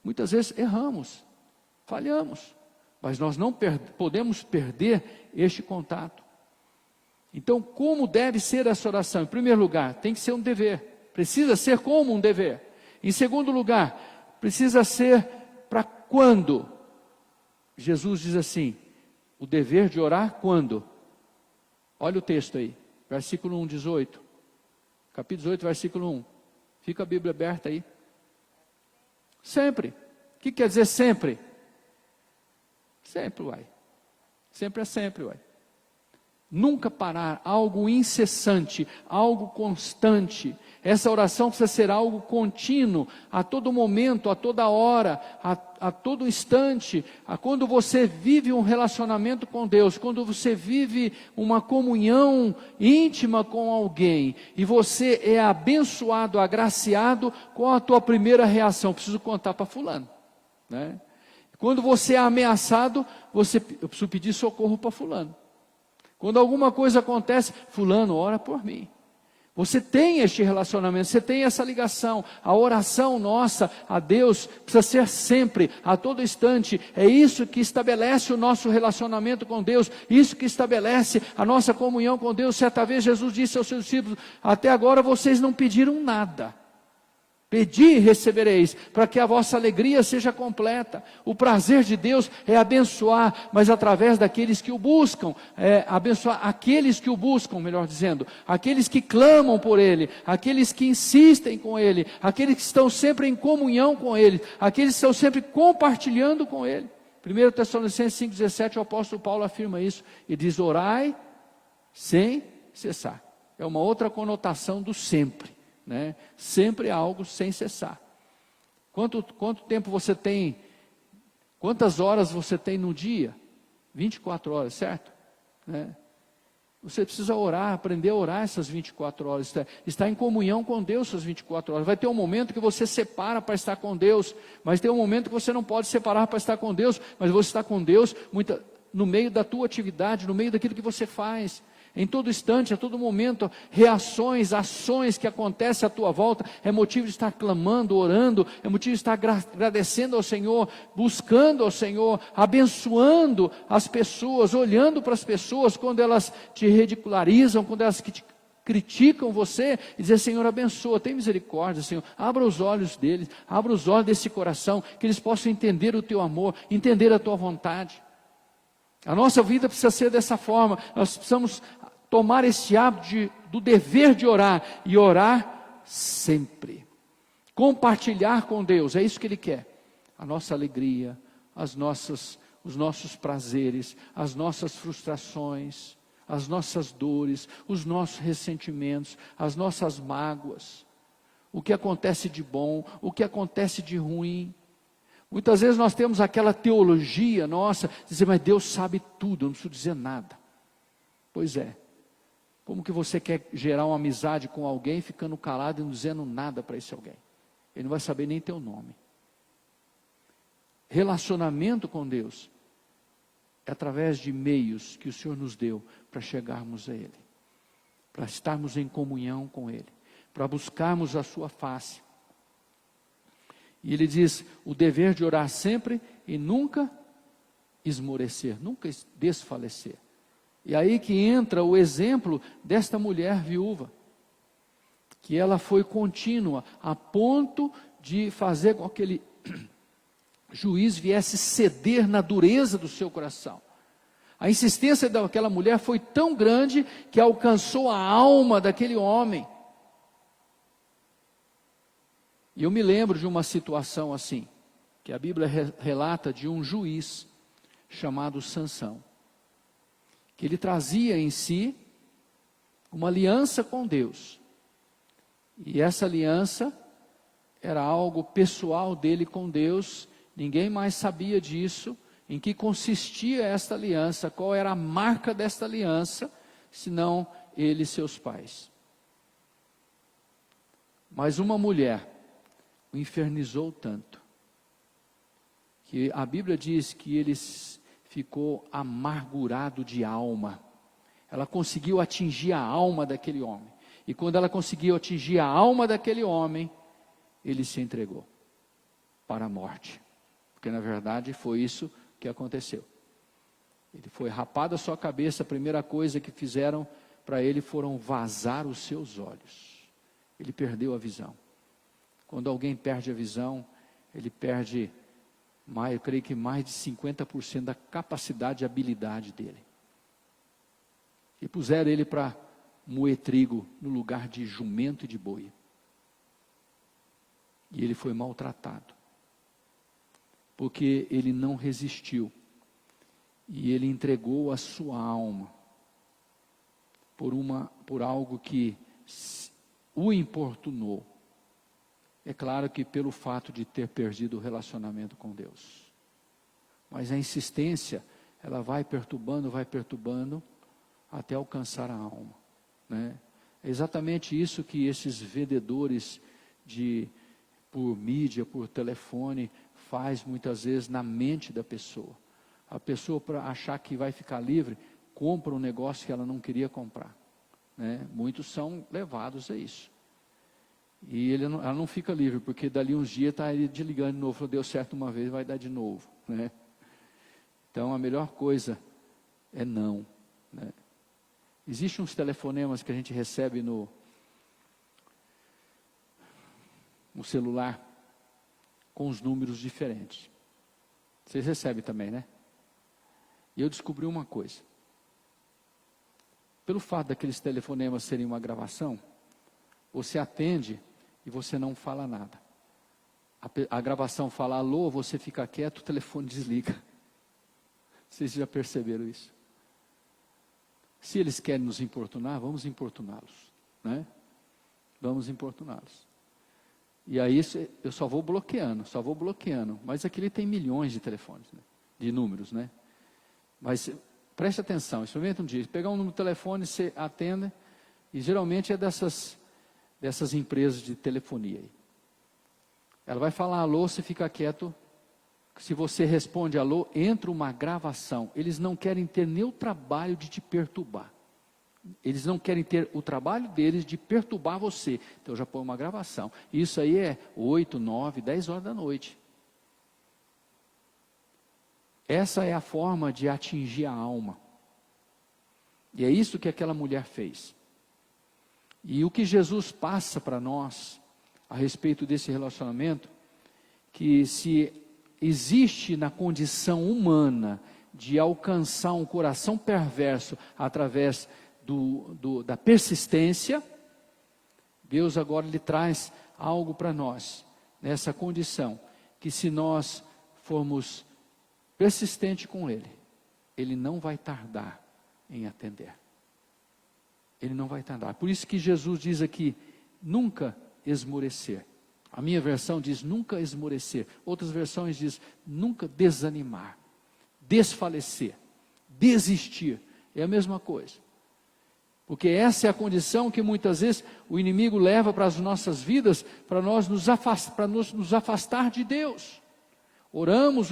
Muitas vezes erramos, falhamos, mas nós não podemos perder este contato. Então, como deve ser essa oração? Em primeiro lugar, tem que ser um dever, precisa ser como um dever. Em segundo lugar, precisa ser para quando? Jesus diz assim, o dever de orar quando? Olha o texto aí. Versículo 1, 18. Capítulo 18, versículo 1. Fica a Bíblia aberta aí. Sempre. O que quer dizer sempre? Sempre, uai. Sempre é sempre, uai. Nunca parar, algo incessante, algo constante. Essa oração precisa ser algo contínuo, a todo momento, a toda hora, a todo instante. Quando você vive um relacionamento com Deus, quando você vive uma comunhão íntima com alguém, e você é abençoado, agraciado, qual a tua primeira reação? Preciso contar para fulano, né? Quando você é ameaçado, eu preciso pedir socorro para fulano. Quando alguma coisa acontece, fulano, ora por mim. Você tem este relacionamento, você tem essa ligação. A oração nossa a Deus precisa ser sempre, a todo instante. É isso que estabelece o nosso relacionamento com Deus, isso que estabelece a nossa comunhão com Deus. Certa vez Jesus disse aos seus discípulos, até agora vocês não pediram nada. Pedi e recebereis, para que a vossa alegria seja completa. O prazer de Deus é abençoar, mas através daqueles que o buscam, abençoar aqueles que o buscam, melhor dizendo, aqueles que clamam por Ele, aqueles que insistem com Ele, aqueles que estão sempre em comunhão com Ele, aqueles que estão sempre compartilhando com Ele. 1 Tessalonicenses 5,17, o apóstolo Paulo afirma isso, e diz, orai sem cessar. É uma outra conotação do sempre. Né? Sempre algo sem cessar. Quanto tempo você tem? Quantas horas você tem no dia? 24 horas, certo? Né? Você precisa orar, aprender a orar essas 24 horas, estar em comunhão com Deus essas 24 horas. Vai ter um momento que você separa para estar com Deus, mas tem um momento que você não pode separar para estar com Deus, mas você está com Deus no meio da tua atividade, no meio daquilo que você faz. Em todo instante, a todo momento, reações, ações que acontecem à tua volta, é motivo de estar clamando, orando, é motivo de estar agradecendo ao Senhor, buscando ao Senhor, abençoando as pessoas, olhando para as pessoas quando elas te ridicularizam, quando elas te criticam você, e dizer, Senhor, abençoa, tem misericórdia, Senhor, abra os olhos deles, abra os olhos desse coração, que eles possam entender o teu amor, entender a tua vontade. A nossa vida precisa ser dessa forma, nós precisamos tomar esse hábito do dever de orar, e orar sempre. Compartilhar com Deus, é isso que Ele quer. A nossa alegria, os nossos prazeres, as nossas frustrações, as nossas dores, os nossos ressentimentos, as nossas mágoas, o que acontece de bom, o que acontece de ruim. Muitas vezes nós temos aquela teologia nossa, dizer, mas Deus sabe tudo, eu não preciso dizer nada. Pois é. Como que você quer gerar uma amizade com alguém ficando calado e não dizendo nada para esse alguém? Ele não vai saber nem teu nome. Relacionamento com Deus é através de meios que o Senhor nos deu para chegarmos a Ele, para estarmos em comunhão com Ele, para buscarmos a sua face. E Ele diz, o dever de orar sempre e nunca esmorecer, nunca desfalecer. E aí que entra o exemplo desta mulher viúva, que ela foi contínua, a ponto de fazer com que aquele juiz viesse ceder na dureza do seu coração. A insistência daquela mulher foi tão grande que alcançou a alma daquele homem. E eu me lembro de uma situação assim, que a Bíblia relata de um juiz chamado Sansão, que ele trazia em si uma aliança com Deus. E essa aliança era algo pessoal dele com Deus, ninguém mais sabia disso, em que consistia esta aliança, qual era a marca desta aliança, senão ele e seus pais. Mas uma mulher o infernizou tanto, que a Bíblia diz que ele ficou amargurado de alma. Ela conseguiu atingir a alma daquele homem. E quando ela conseguiu atingir a alma daquele homem, ele se entregou para a morte. Porque na verdade foi isso que aconteceu. Ele foi rapado a sua cabeça, a primeira coisa que fizeram para ele foram vazar os seus olhos. Ele perdeu a visão. Quando alguém perde a visão, ele perde, eu creio que mais de 50% da capacidade e habilidade dele. E puseram ele para moer trigo no lugar de jumento e de boi. E ele foi maltratado, porque ele não resistiu. E ele entregou a sua alma por algo que o importunou. É claro que pelo fato de ter perdido o relacionamento com Deus. Mas a insistência, ela vai perturbando, até alcançar a alma. Né? É exatamente isso que esses vendedores por mídia, por telefone, faz muitas vezes na mente da pessoa. A pessoa, para achar que vai ficar livre, compra um negócio que ela não queria comprar. Né? Muitos são levados a isso. E ela não fica livre, porque dali uns dias está ele desligando de novo, falou, deu certo uma vez, vai dar de novo. Né? Então a melhor coisa é não. Né? Existem uns telefonemas que a gente recebe no celular, com os números diferentes. Vocês recebem também, né? E eu descobri uma coisa. Pelo fato daqueles telefonemas serem uma gravação, você atende e você não fala nada. A gravação fala alô, você fica quieto, o telefone desliga. Vocês já perceberam isso? Se eles querem nos importunar, vamos importuná-los. Né? Vamos importuná-los. E aí eu só vou bloqueando. Mas aqui ele tem milhões de telefones, né? De números, né? Mas preste atenção, experimenta um dia. Pegar um número de telefone, você atende, e geralmente é dessas empresas de telefonia aí. Ela vai falar alô, você fica quieto. Se você responde alô, entra uma gravação. Eles não querem ter nem o trabalho de te perturbar. Eles não querem ter o trabalho deles de perturbar você. Então já põe uma gravação. Isso aí é 8, 9, 10 horas da noite. Essa é a forma de atingir a alma. E é isso que aquela mulher fez. E o que Jesus passa para nós a respeito desse relacionamento, que se existe na condição humana de alcançar um coração perverso através da persistência, Deus agora Ele traz algo para nós, nessa condição, que se nós formos persistentes com Ele, Ele não vai tardar em atender. Ele não vai tardar. Por isso que Jesus diz aqui, nunca esmorecer. A minha versão diz nunca esmorecer. Outras versões diz nunca desanimar, desfalecer, desistir. É a mesma coisa. Porque essa é a condição que muitas vezes o inimigo leva para as nossas vidas, para nos afastar de Deus. Oramos.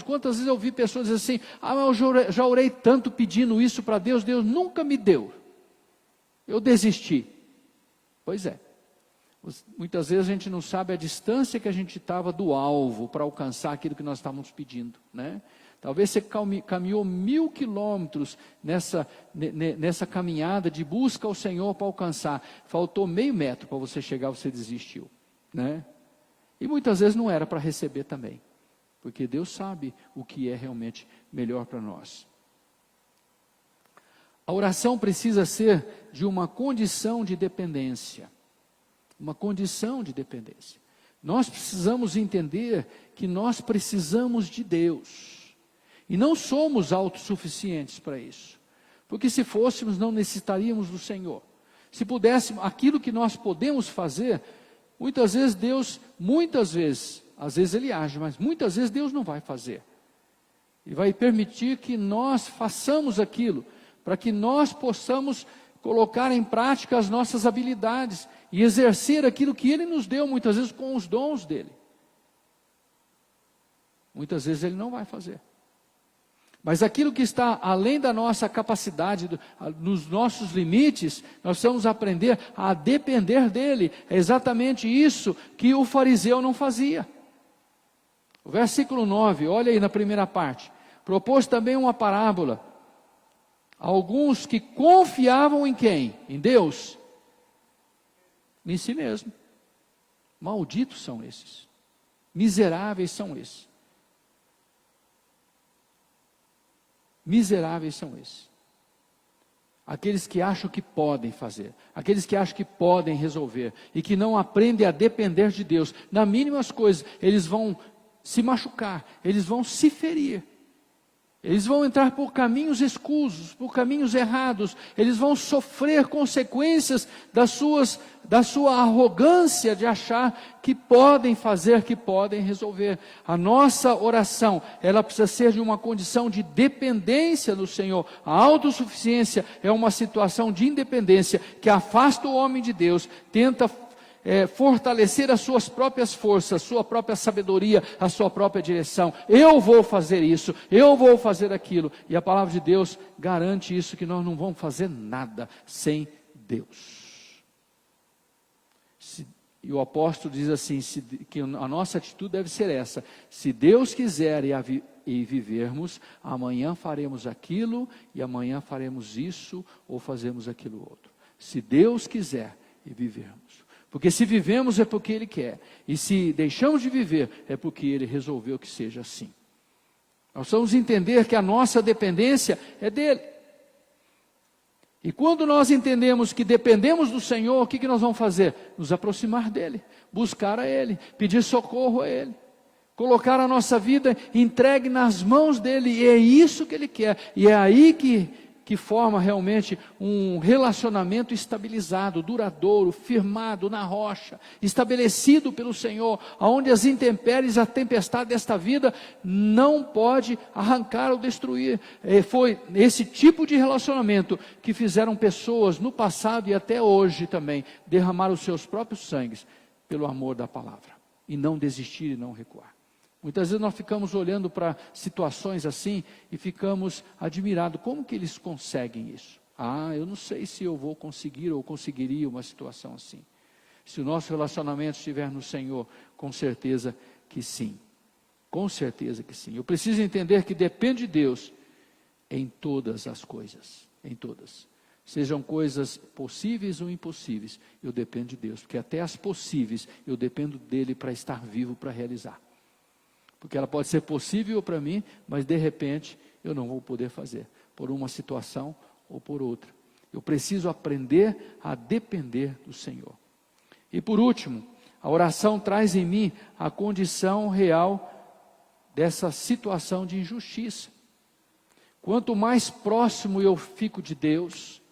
Quantas vezes eu ouvi pessoas dizer assim, mas eu já orei tanto pedindo isso para Deus, Deus nunca me deu. Eu desisti. Pois é. Muitas vezes a gente não sabe a distância que a gente estava do alvo para alcançar aquilo que nós estávamos pedindo, né? Talvez você caminhou 1000 quilômetros nessa caminhada de busca ao Senhor para alcançar. Faltou meio metro para você chegar, você desistiu, né? E muitas vezes não era para receber também, porque Deus sabe o que é realmente melhor para nós. A oração precisa ser de uma condição de dependência. Uma condição de dependência. Nós precisamos entender que nós precisamos de Deus. E não somos autossuficientes para isso. Porque se fôssemos, não necessitaríamos do Senhor. Se pudéssemos, aquilo que nós podemos fazer, muitas vezes Deus, às vezes Ele age, mas muitas vezes Deus não vai fazer. E vai permitir que nós façamos aquilo, para que nós possamos colocar em prática as nossas habilidades e exercer aquilo que Ele nos deu, muitas vezes com os dons dEle. Muitas vezes Ele não vai fazer. Mas aquilo que está além da nossa capacidade, nos nossos limites, nós precisamos aprender a depender dEle. É exatamente isso que o fariseu não fazia. O versículo 9, olha aí na primeira parte. Propôs também uma parábola. Alguns que confiavam em quem? Em Deus? Em si mesmo. Malditos são esses. Miseráveis são esses. Miseráveis são esses. Aqueles que acham que podem fazer. Aqueles que acham que podem resolver. E que não aprendem a depender de Deus. Nas mínimas coisas, eles vão se machucar. Eles vão se ferir. Eles vão entrar por caminhos escusos, por caminhos errados. Eles vão sofrer consequências da sua arrogância de achar que podem fazer, que podem resolver. A nossa oração, ela precisa ser de uma condição de dependência do Senhor. A autossuficiência é uma situação de independência que afasta o homem de Deus, tenta fortalecer as suas próprias forças, sua própria sabedoria, a sua própria direção. Eu vou fazer isso, eu vou fazer aquilo. E a palavra de Deus garante isso, que nós não vamos fazer nada sem Deus. E o apóstolo diz assim, que a nossa atitude deve ser essa: se Deus quiser e vivermos, amanhã faremos aquilo, e amanhã faremos isso, ou fazemos aquilo outro. Se Deus quiser e vivermos. Porque se vivemos é porque Ele quer. E se deixamos de viver é porque Ele resolveu que seja assim. Nós vamos entender que a nossa dependência é dEle. E quando nós entendemos que dependemos do Senhor, o que nós vamos fazer? Nos aproximar dEle, buscar a Ele, pedir socorro a Ele. Colocar a nossa vida entregue nas mãos dEle. E é isso que Ele quer. E é aí que forma realmente um relacionamento estabilizado, duradouro, firmado na rocha, estabelecido pelo Senhor, onde as intempéries, a tempestade desta vida não pode arrancar ou destruir. Foi esse tipo de relacionamento que fizeram pessoas no passado e até hoje também derramar os seus próprios sangues pelo amor da palavra, e não desistir e não recuar. Muitas vezes nós ficamos olhando para situações assim e ficamos admirados. Como que eles conseguem isso? Eu não sei se eu vou conseguir ou conseguiria uma situação assim. Se o nosso relacionamento estiver no Senhor, com certeza que sim. Com certeza que sim. Eu preciso entender que depende de Deus em todas as coisas. Em todas. Sejam coisas possíveis ou impossíveis, eu dependo de Deus. Porque até as possíveis, eu dependo dEle para estar vivo, para realizar. Porque ela pode ser possível para mim, mas de repente eu não vou poder fazer, por uma situação ou por outra. Eu preciso aprender a depender do Senhor. E por último, a oração traz em mim a condição real dessa situação de injustiça. Quanto mais próximo eu fico de Deus,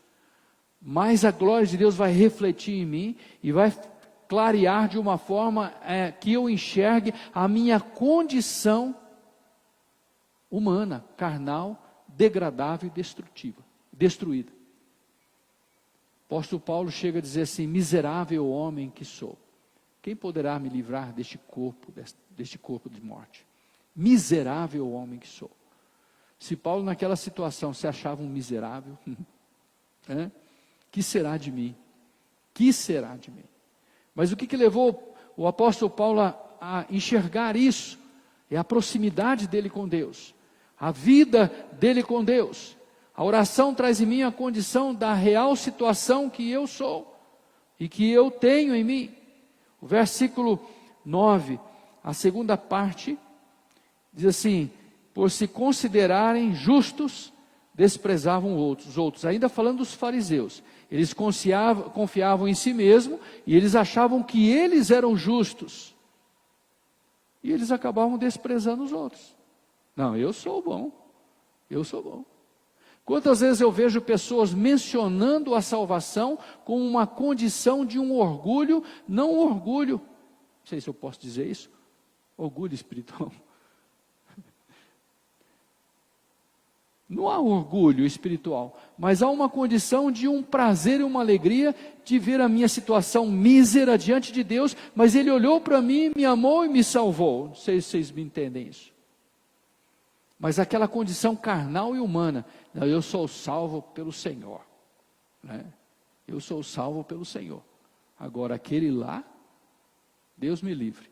mais a glória de Deus vai refletir em mim e vai clarear de uma forma que eu enxergue a minha condição humana, carnal, degradável e destruída. O apóstolo Paulo chega a dizer assim: miserável homem que sou, quem poderá me livrar deste corpo de morte? Miserável homem que sou. Se Paulo naquela situação se achava um miserável, que será de mim? Que será de mim? Mas o que levou o apóstolo Paulo a enxergar isso? É a proximidade dele com Deus, a vida dele com Deus. A oração traz em mim a condição da real situação que eu sou e que eu tenho em mim. O versículo 9, a segunda parte, diz assim: por se considerarem justos, desprezavam os outros. Ainda falando dos fariseus, eles confiavam em si mesmo e eles achavam que eles eram justos. E eles acabavam desprezando os outros. Não, eu sou bom, eu sou bom. Quantas vezes eu vejo pessoas mencionando a salvação com uma condição de um orgulho, não orgulho, não sei se eu posso dizer isso, orgulho espiritual. Não há orgulho espiritual, mas há uma condição de um prazer e uma alegria de ver a minha situação mísera diante de Deus, mas Ele olhou para mim, me amou e me salvou. Não sei se vocês me entendem isso. Mas aquela condição carnal e humana, não, eu sou salvo pelo Senhor, né? Eu sou salvo pelo Senhor. Agora aquele lá, Deus me livre.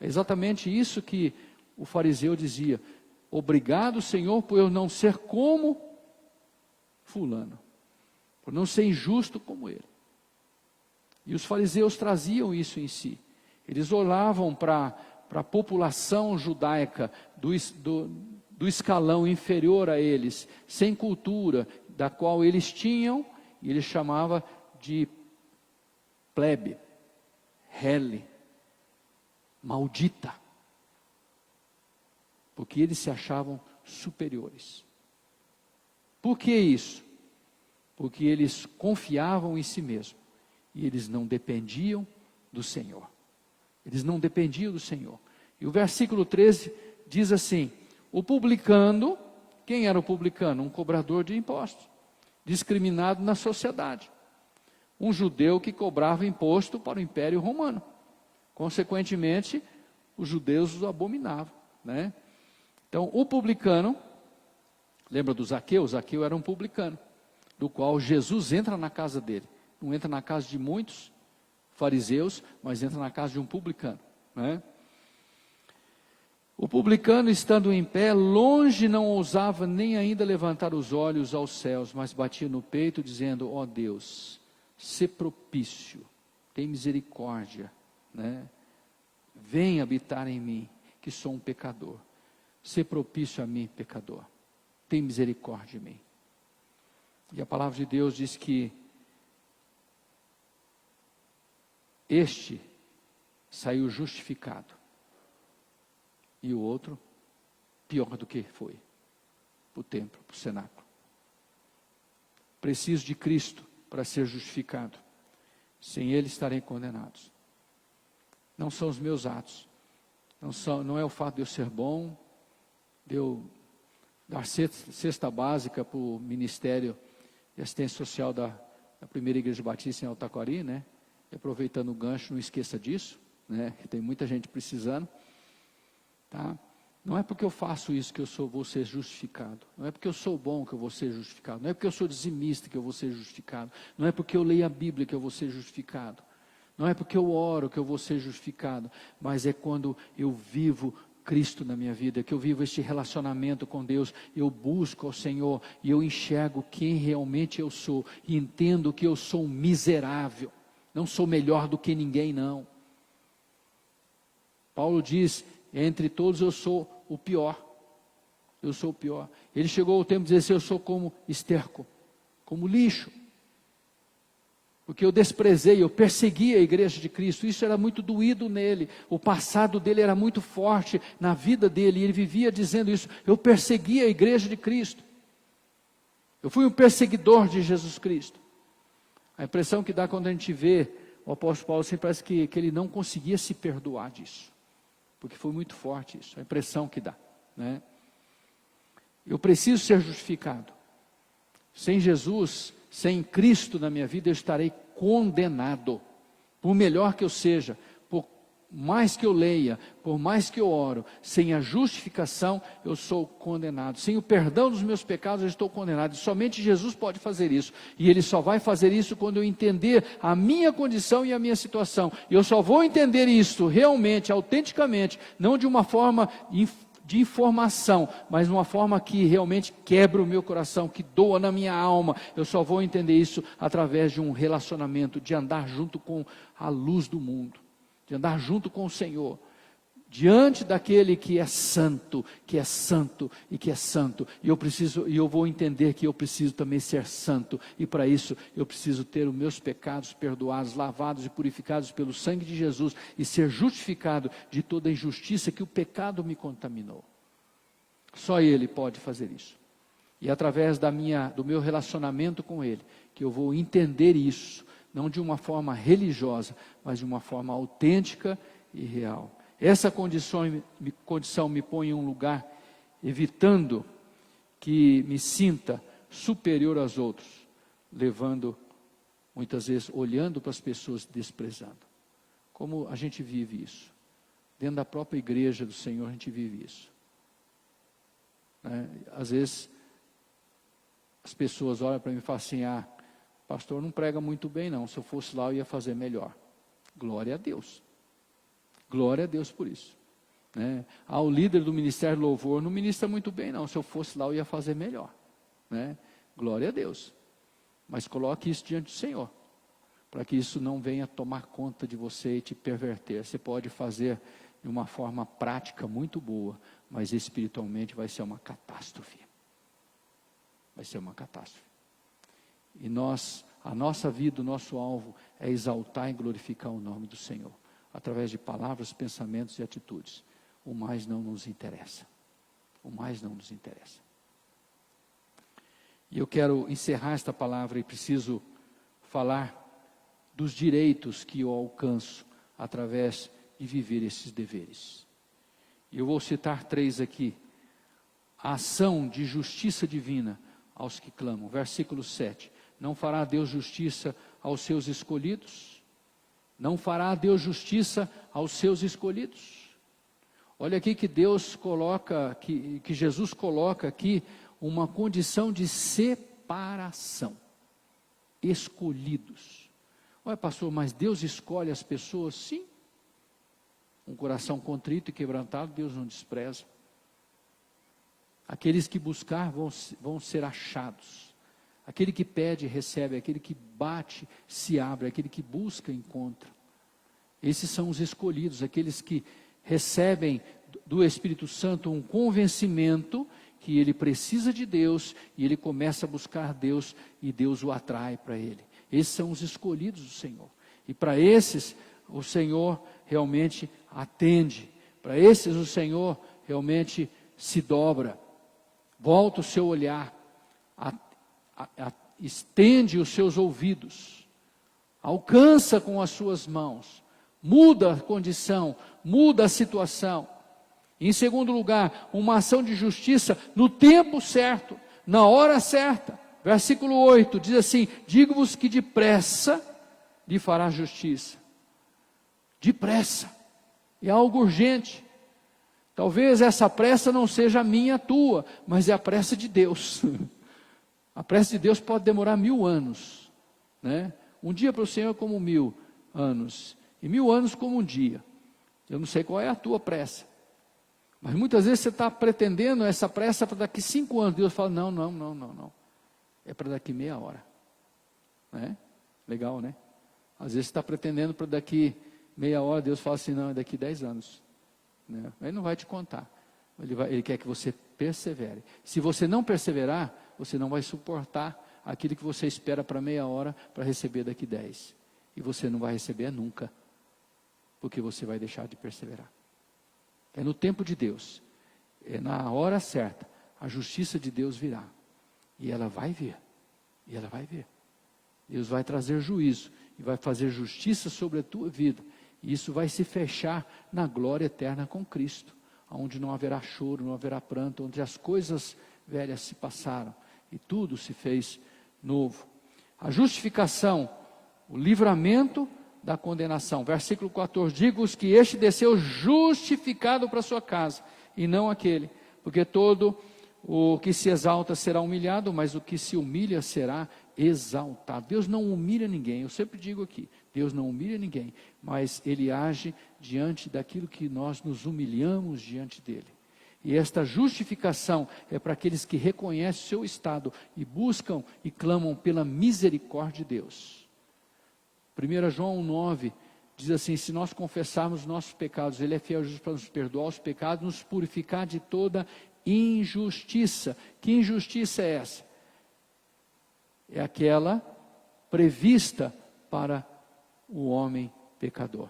É exatamente isso que o fariseu dizia: obrigado, Senhor, por eu não ser como fulano, por não ser injusto como ele. E os fariseus traziam isso em si. Eles olhavam para a população judaica do escalão inferior a eles, sem cultura, da qual eles tinham, e ele chamava de plebe, hele, maldita, porque eles se achavam superiores. Por que isso? Porque eles confiavam em si mesmos, e eles não dependiam do Senhor. Eles não dependiam do Senhor. E o versículo 13 diz assim: o publicano, quem era o publicano? Um cobrador de impostos, discriminado na sociedade. Um judeu que cobrava imposto para o Império Romano. Consequentemente, os judeus os abominavam, né? Então, o publicano, lembra do Zaqueu? Zaqueu era um publicano, do qual Jesus entra na casa dele. Não entra na casa de muitos fariseus, mas entra na casa de um publicano, né? O publicano, estando em pé, longe não ousava nem ainda levantar os olhos aos céus, mas batia no peito, dizendo: ó Deus, sê propício, tem misericórdia, né? Vem habitar em mim, que sou um pecador. Sê propício a mim, pecador. Tem misericórdia de mim. E a palavra de Deus diz que este saiu justificado. E o outro, pior do que foi, para o templo, para o cenáculo. Preciso de Cristo para ser justificado. Sem Ele estarei condenados. Não são os meus atos. Não é o fato de eu ser bom, de eu dar cesta básica para o Ministério de Assistência Social da Primeira Igreja Batista em Altaquari, né? E aproveitando o gancho, não esqueça disso, né? Tem muita gente precisando. Tá? Não é porque eu faço isso que vou ser justificado. Não é porque eu sou bom que eu vou ser justificado. Não é porque eu sou dizimista que eu vou ser justificado. Não é porque eu leio a Bíblia que eu vou ser justificado. Não é porque eu oro que eu vou ser justificado. Mas é quando eu vivo Cristo na minha vida, que eu vivo este relacionamento com Deus, eu busco ao Senhor e eu enxergo quem realmente eu sou. E entendo que eu sou um miserável. Não sou melhor do que ninguém, não. Paulo diz: entre todos eu sou o pior. Eu sou o pior. Ele chegou ao tempo de dizer assim: eu sou como esterco, como lixo. Porque eu desprezei, eu persegui a igreja de Cristo, isso era muito doído nele, o passado dele era muito forte na vida dele, e ele vivia dizendo isso, eu persegui a igreja de Cristo, eu fui um perseguidor de Jesus Cristo. A impressão que dá quando a gente vê o apóstolo Paulo, sempre parece que ele não conseguia se perdoar disso, porque foi muito forte isso, a impressão que dá, né? Eu preciso ser justificado, sem Jesus, sem Cristo na minha vida, eu estarei condenado, por melhor que eu seja, por mais que eu leia, por mais que eu oro, sem a justificação, eu sou condenado, sem o perdão dos meus pecados, eu estou condenado, e somente Jesus pode fazer isso, e Ele só vai fazer isso quando eu entender a minha condição e a minha situação, e eu só vou entender isso realmente, autenticamente, não de uma forma de informação, mas uma forma que realmente quebra o meu coração, que doa na minha alma. Eu só vou entender isso através de um relacionamento, de andar junto com a luz do mundo, de andar junto com o Senhor, diante daquele que é santo, que é santo e que é santo. E eu vou entender que eu preciso também ser santo, e para isso eu preciso ter os meus pecados perdoados, lavados e purificados pelo sangue de Jesus, e ser justificado de toda a injustiça que o pecado me contaminou. Só Ele pode fazer isso. E através do meu relacionamento com Ele, que eu vou entender isso, não de uma forma religiosa, mas de uma forma autêntica e real. Essa condição me põe em um lugar, evitando que me sinta superior aos outros, levando, muitas vezes, olhando para as pessoas, desprezando. Como a gente vive isso? Dentro da própria igreja do Senhor, a gente vive isso. Às vezes, as pessoas olham para mim e falam assim, pastor não prega muito bem não, se eu fosse lá eu ia fazer melhor. Glória a Deus. Glória a Deus por isso. O líder do Ministério do Louvor não ministra muito bem não, se eu fosse lá eu ia fazer melhor. Glória a Deus. Mas coloque isso diante do Senhor, para que isso não venha tomar conta de você e te perverter. Você pode fazer de uma forma prática muito boa, mas espiritualmente vai ser uma catástrofe. Vai ser uma catástrofe. E a nossa vida, o nosso alvo é exaltar e glorificar o nome do Senhor, através de palavras, pensamentos e atitudes. O mais não nos interessa. O mais não nos interessa. E eu quero encerrar esta palavra e preciso falar dos direitos que eu alcanço através de viver esses deveres. E eu vou citar 3 aqui. A ação de justiça divina aos que clamam. Versículo 7. Não fará Deus justiça aos seus escolhidos? Não fará Deus justiça aos seus escolhidos? Olha aqui que Deus coloca, que Jesus coloca aqui uma condição de separação. Escolhidos. Olha, pastor, mas Deus escolhe as pessoas? Sim. Um coração contrito e quebrantado, Deus não despreza. Aqueles que buscar vão ser achados. Aquele que pede, recebe. Aquele que bate, se abre. Aquele que busca, encontra. Esses são os escolhidos, aqueles que recebem do Espírito Santo um convencimento que ele precisa de Deus, e ele começa a buscar Deus, e Deus o atrai para ele. Esses são os escolhidos do Senhor. E para esses, o Senhor realmente atende. Para esses, o Senhor realmente se dobra. Volta o seu olhar, estende os seus ouvidos, alcança com as suas mãos, muda a condição, muda a situação. Em segundo lugar, uma ação de justiça no tempo certo, na hora certa. Versículo 8 diz assim: digo-vos que depressa lhe fará justiça. Depressa, é algo urgente. Talvez essa pressa não seja a minha, a tua, mas é a pressa de Deus. A pressa de Deus pode demorar 1000 anos, Um dia para o Senhor é como 1000 anos, e 1000 anos como um dia. Eu não sei qual é a tua pressa, mas muitas vezes você está pretendendo essa pressa para daqui 5 anos. Deus fala, não, é para daqui meia hora. Legal, né? Às vezes você está pretendendo para daqui meia hora, Deus fala assim, não, é daqui 10 anos. Ele não vai te contar, ele quer que você persevere. Se você não perseverar, você não vai suportar aquilo que você espera para meia hora, para receber daqui 10. E você não vai receber nunca, porque você vai deixar de perseverar. É no tempo de Deus, é na hora certa, a justiça de Deus virá. E ela vai vir, e ela vai vir. Deus vai trazer juízo, e vai fazer justiça sobre a tua vida. E isso vai se fechar na glória eterna com Cristo, onde não haverá choro, não haverá pranto, onde as coisas velhas se passaram, e tudo se fez novo. A justificação, o livramento da condenação. Versículo 14, digo-os que este desceu justificado para sua casa, e não aquele, porque todo o que se exalta será humilhado, mas o que se humilha será exaltado. Deus não humilha ninguém, eu sempre digo aqui, Deus não humilha ninguém, mas Ele age diante daquilo que nós nos humilhamos diante dEle. E esta justificação é para aqueles que reconhecem o seu estado e buscam e clamam pela misericórdia de Deus. 1 João 9 diz assim, se nós confessarmos nossos pecados, Ele é fiel e justo para nos perdoar os pecados, nos purificar de toda injustiça. Que injustiça é essa? É aquela prevista para o homem pecador,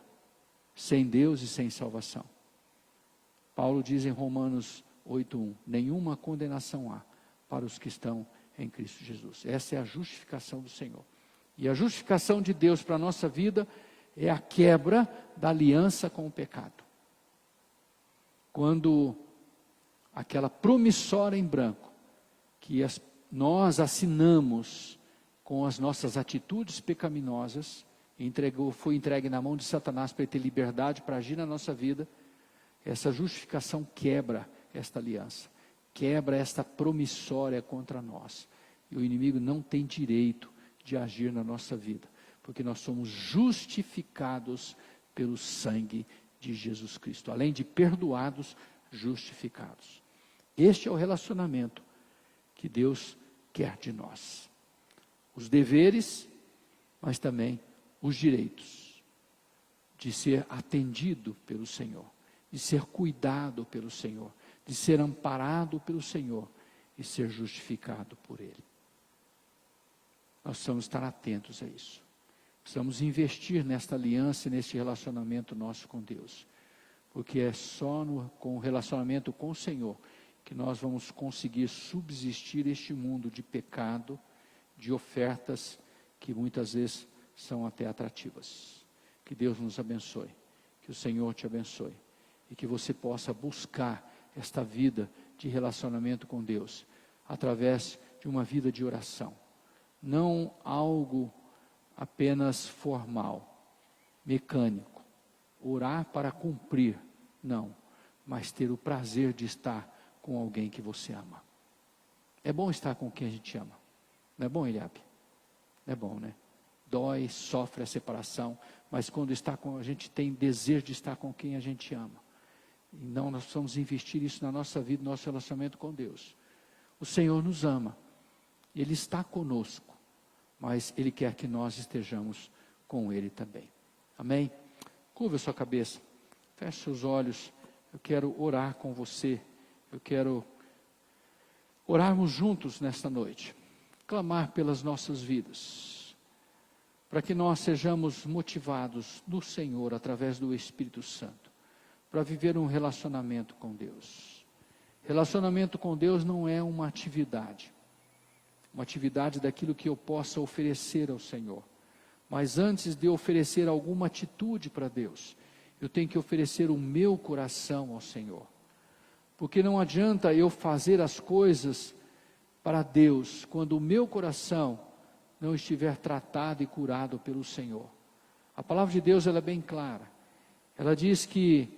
sem Deus e sem salvação. Paulo diz em Romanos 8:1, nenhuma condenação há para os que estão em Cristo Jesus. Essa é a justificação do Senhor. E a justificação de Deus para a nossa vida é a quebra da aliança com o pecado. Quando aquela promissória em branco, que nós assinamos com as nossas atitudes pecaminosas, foi entregue na mão de Satanás para ele ter liberdade para agir na nossa vida, essa justificação quebra esta aliança, quebra esta promissória contra nós. E o inimigo não tem direito de agir na nossa vida, porque nós somos justificados pelo sangue de Jesus Cristo, além de perdoados, justificados. Este é o relacionamento que Deus quer de nós. Os deveres, mas também os direitos de ser atendido pelo Senhor, de ser cuidado pelo Senhor, de ser amparado pelo Senhor e ser justificado por Ele. Nós precisamos estar atentos a isso. Precisamos investir nesta aliança e neste relacionamento nosso com Deus. Porque é só com o relacionamento com o Senhor que nós vamos conseguir subsistir este mundo de pecado, de ofertas que muitas vezes são até atrativas. Que Deus nos abençoe, que o Senhor te abençoe e que você possa buscar esta vida de relacionamento com Deus através de uma vida de oração. Não algo apenas formal, mecânico, orar para cumprir, não, mas ter o prazer de estar com alguém que você ama. É bom estar com quem a gente ama, não é bom, Eliabe? É bom, né? Dói, sofre a separação, mas quando está com a gente tem desejo de estar com quem a gente ama. Então nós precisamos investir isso na nossa vida, no nosso relacionamento com Deus. O Senhor nos ama, Ele está conosco, mas Ele quer que nós estejamos com Ele também. Amém? Curva a sua cabeça, feche seus olhos, eu quero orar com você, eu quero orarmos juntos nesta noite, clamar pelas nossas vidas, para que nós sejamos motivados no Senhor, através do Espírito Santo, para viver um relacionamento com Deus. Relacionamento com Deus não é uma atividade daquilo que eu possa oferecer ao Senhor. Mas antes de eu oferecer alguma atitude para Deus, eu tenho que oferecer o meu coração ao Senhor. Porque não adianta eu fazer as coisas para Deus, quando o meu coração não estiver tratado e curado pelo Senhor. A palavra de Deus ela é bem clara. Ela diz que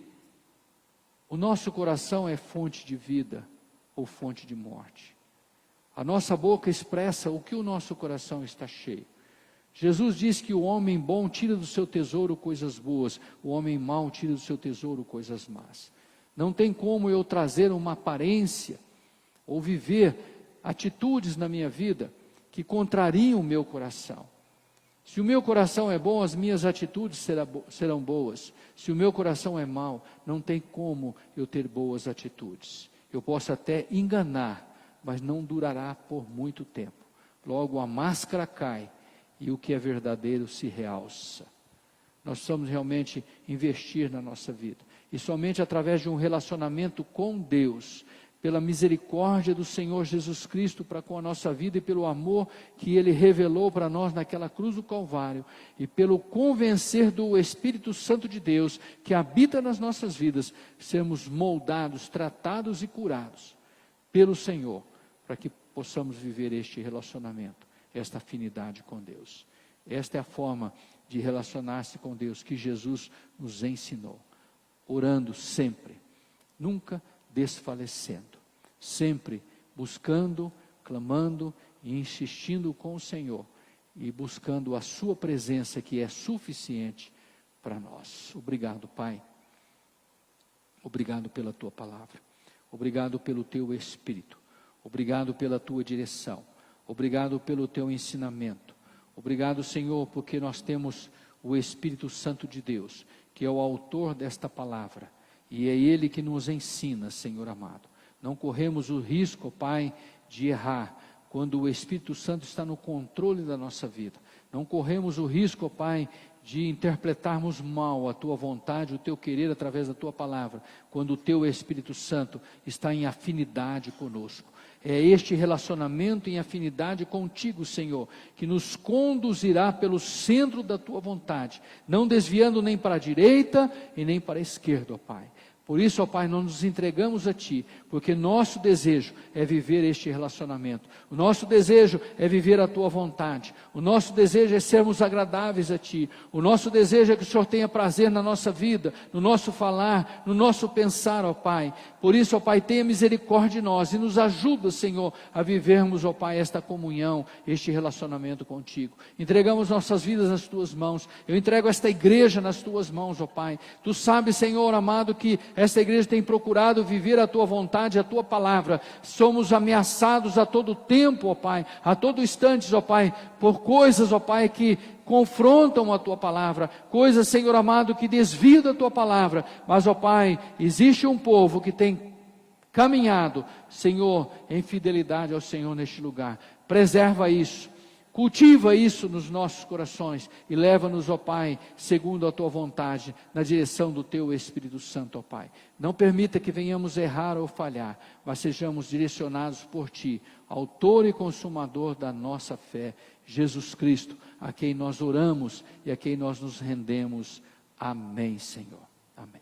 o nosso coração é fonte de vida ou fonte de morte. A nossa boca expressa o que o nosso coração está cheio. Jesus diz que o homem bom tira do seu tesouro coisas boas, o homem mau tira do seu tesouro coisas más. Não tem como eu trazer uma aparência ou viver atitudes na minha vida que contrariam o meu coração. Se o meu coração é bom, as minhas atitudes serão boas. Se o meu coração é mau, não tem como eu ter boas atitudes. Eu posso até enganar, mas não durará por muito tempo, logo a máscara cai e o que é verdadeiro se realça. Nós precisamos realmente investir na nossa vida, e somente através de um relacionamento com Deus, pela misericórdia do Senhor Jesus Cristo para com a nossa vida e pelo amor que Ele revelou para nós naquela cruz do Calvário, e pelo convencer do Espírito Santo de Deus que habita nas nossas vidas, sermos moldados, tratados e curados pelo Senhor, para que possamos viver este relacionamento, esta afinidade com Deus. Esta é a forma de relacionar-se com Deus que Jesus nos ensinou, orando sempre, nunca desfalecendo, sempre buscando, clamando e insistindo com o Senhor, e buscando a sua presença, que é suficiente para nós. Obrigado, Pai. Obrigado pela tua palavra. Obrigado pelo teu Espírito. Obrigado pela tua direção. Obrigado pelo teu ensinamento. Obrigado, Senhor, porque nós temos o Espírito Santo de Deus, que é o autor desta palavra, e é Ele que nos ensina, Senhor amado. Não corremos o risco, Pai, de errar, quando o Espírito Santo está no controle da nossa vida. Não corremos o risco, Pai, de interpretarmos mal a Tua vontade, o Teu querer através da Tua palavra, quando o Teu Espírito Santo está em afinidade conosco. É este relacionamento em afinidade contigo, Senhor, que nos conduzirá pelo centro da Tua vontade, não desviando nem para a direita e nem para a esquerda, ó Pai. Por isso, ó Pai, nós nos entregamos a Ti, porque nosso desejo é viver este relacionamento. O nosso desejo é viver a Tua vontade. O nosso desejo é sermos agradáveis a Ti. O nosso desejo é que o Senhor tenha prazer na nossa vida, no nosso falar, no nosso pensar, ó Pai. Por isso, ó Pai, tenha misericórdia de nós e nos ajuda, Senhor, a vivermos, ó Pai, esta comunhão, este relacionamento contigo. Entregamos nossas vidas nas Tuas mãos. Eu entrego esta igreja nas Tuas mãos, ó Pai. Tu sabes, Senhor amado, que esta igreja tem procurado viver a Tua vontade, a Tua palavra. Somos ameaçados a todo tempo, ó Pai, a todo instante, ó Pai, por coisas, ó Pai, que confrontam a Tua palavra, coisas, Senhor amado, que desviam da Tua palavra. Mas, ó Pai, existe um povo que tem caminhado, Senhor, em fidelidade ao Senhor neste lugar. Preserva isso. Cultiva isso nos nossos corações e leva-nos, ó Pai, segundo a Tua vontade, na direção do Teu Espírito Santo, ó Pai. Não permita que venhamos errar ou falhar, mas sejamos direcionados por Ti, autor e consumador da nossa fé, Jesus Cristo, a quem nós oramos e a quem nós nos rendemos. Amém, Senhor. Amém.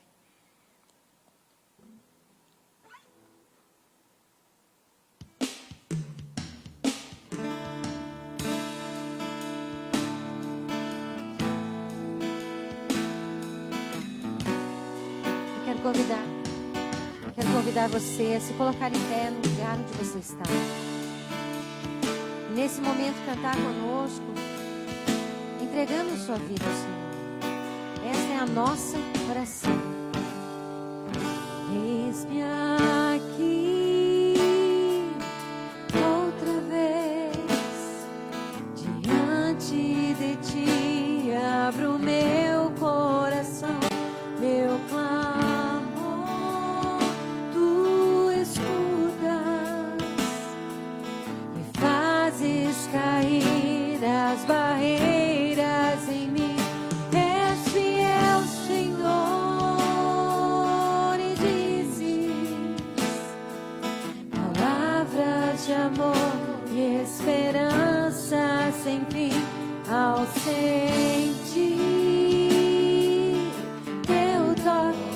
Quero convidar você a se colocar em pé no lugar onde você está. Nesse momento, cantar conosco, entregando sua vida ao Senhor. Essa é a nossa oração. Eis-me aqui outra vez, diante de Ti, abro meu coração, meu clamor. Cair as barreiras em mim, és fiel, Senhor, e dizes palavras de amor e esperança sem fim ao sentir teu toque,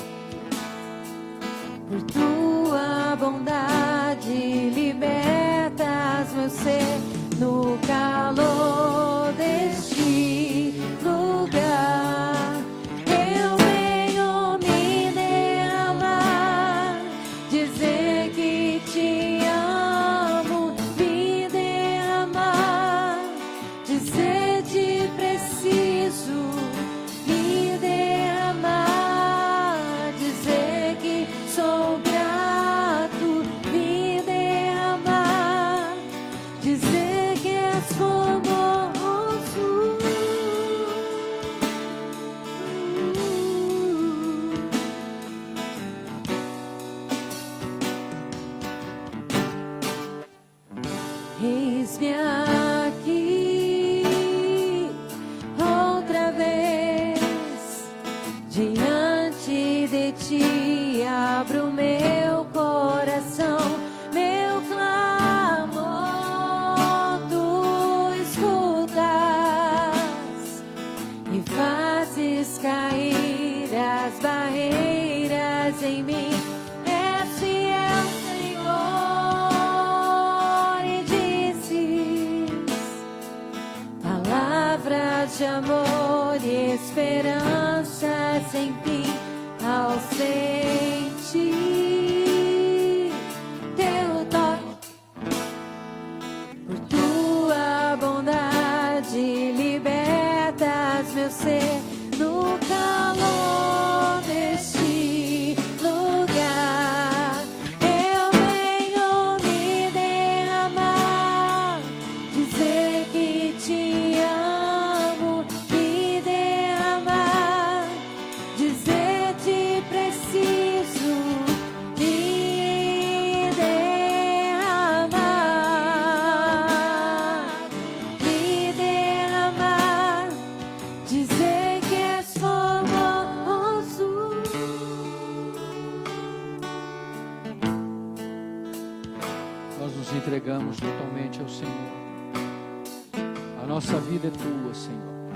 por Tua bondade libertas meu ser. No calor deste lugar, eu venho me derramar, dizer que Te amo, me derramar, dizer Te preciso. paz de amor e esperança sem fim ao sentir teu toque. Por tua bondade libertas meu ser no calor deste lugar. Eu venho me derramar, dizer que te amo, me derramar, dizer te preciso, me derramar, dizer que és formoso. Nós nos entregamos totalmente ao Senhor. A nossa vida é tua, Senhor.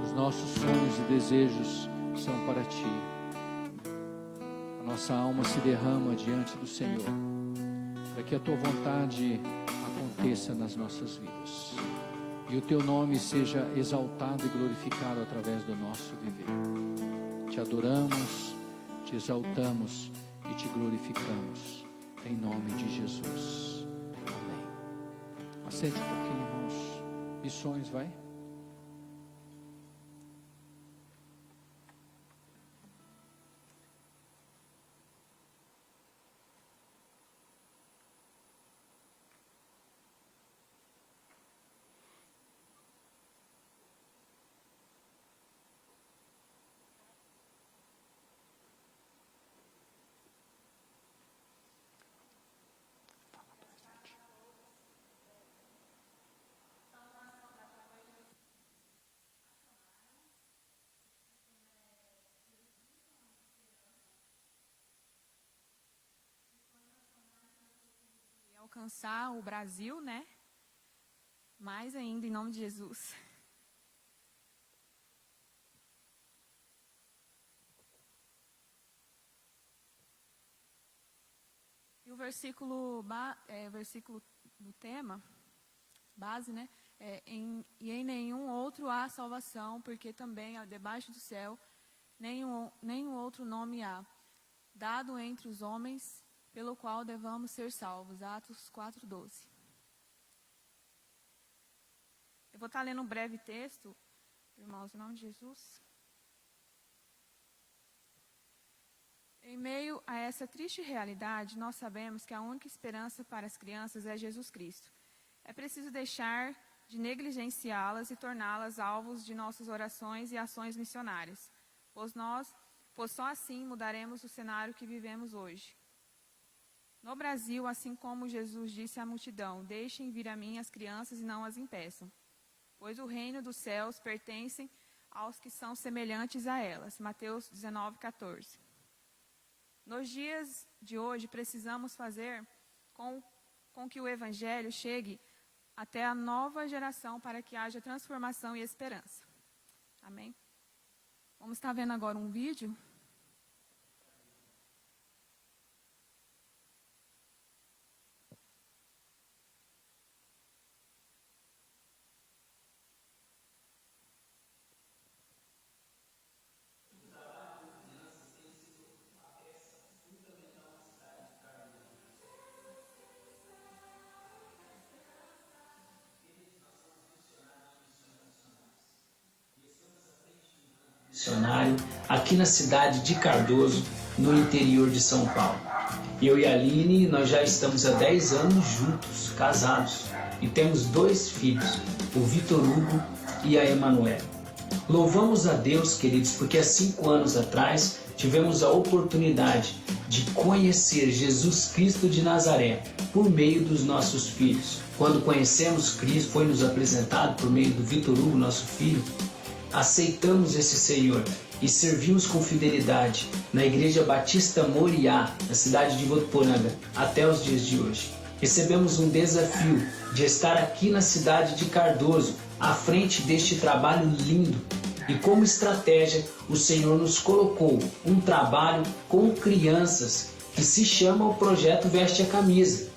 Os nossos sonhos e desejos são para ti. A nossa alma se derrama diante do Senhor, para que a tua vontade aconteça nas nossas vidas e o teu nome seja exaltado e glorificado através do nosso viver. Te adoramos, te exaltamos e te glorificamos, em nome de Jesus. Amém. Assente um pouquinho, irmãos. Missões, vai. Alcançar o Brasil, né? Mais ainda, em nome de Jesus. E o versículo do tema, base, né? E em nenhum outro há salvação, porque também debaixo do céu nenhum outro nome há, dado entre os homens, pelo qual devamos ser salvos. Atos 4:12. Eu vou estar lendo um breve texto, irmãos, em nome de Jesus. Em meio a essa triste realidade, nós sabemos que a única esperança para as crianças é Jesus Cristo. É preciso deixar de negligenciá-las e torná-las alvos de nossas orações e ações missionárias, pois só assim mudaremos o cenário que vivemos hoje. No Brasil, assim como Jesus disse à multidão, deixem vir a mim as crianças e não as impeçam, pois o reino dos céus pertence aos que são semelhantes a elas. Mateus 19:14. Nos dias de hoje, precisamos fazer com que o Evangelho chegue até a nova geração para que haja transformação e esperança. Amém? Vamos estar vendo agora um vídeo. Aqui na cidade de Cardoso, no interior de São Paulo. Eu e a Aline, nós já estamos há 10 anos juntos, casados, e temos 2 filhos, o Vitor Hugo e a Emanuela. Louvamos a Deus, queridos, porque há 5 anos atrás tivemos a oportunidade de conhecer Jesus Cristo de Nazaré por meio dos nossos filhos. Quando conhecemos Cristo, foi nos apresentado por meio do Vitor Hugo, nosso filho, aceitamos esse Senhor e servimos com fidelidade na Igreja Batista Moriá, na cidade de Votuporanga, até os dias de hoje. Recebemos um desafio de estar aqui na cidade de Cardoso, à frente deste trabalho lindo. E como estratégia, o Senhor nos colocou um trabalho com crianças que se chama o Projeto Veste a Camisa.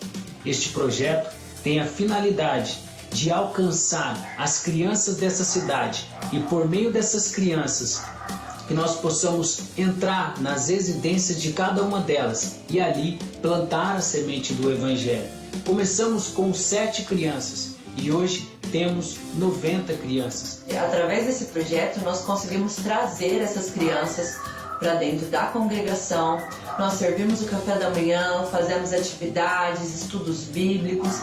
Este projeto tem a finalidade de alcançar as crianças dessa cidade e por meio dessas crianças que nós possamos entrar nas residências de cada uma delas e ali plantar a semente do Evangelho. Começamos com 7 crianças e hoje temos 90 crianças. Através desse projeto nós conseguimos trazer essas crianças para dentro da congregação. Nós servimos o café da manhã, fazemos atividades, estudos bíblicos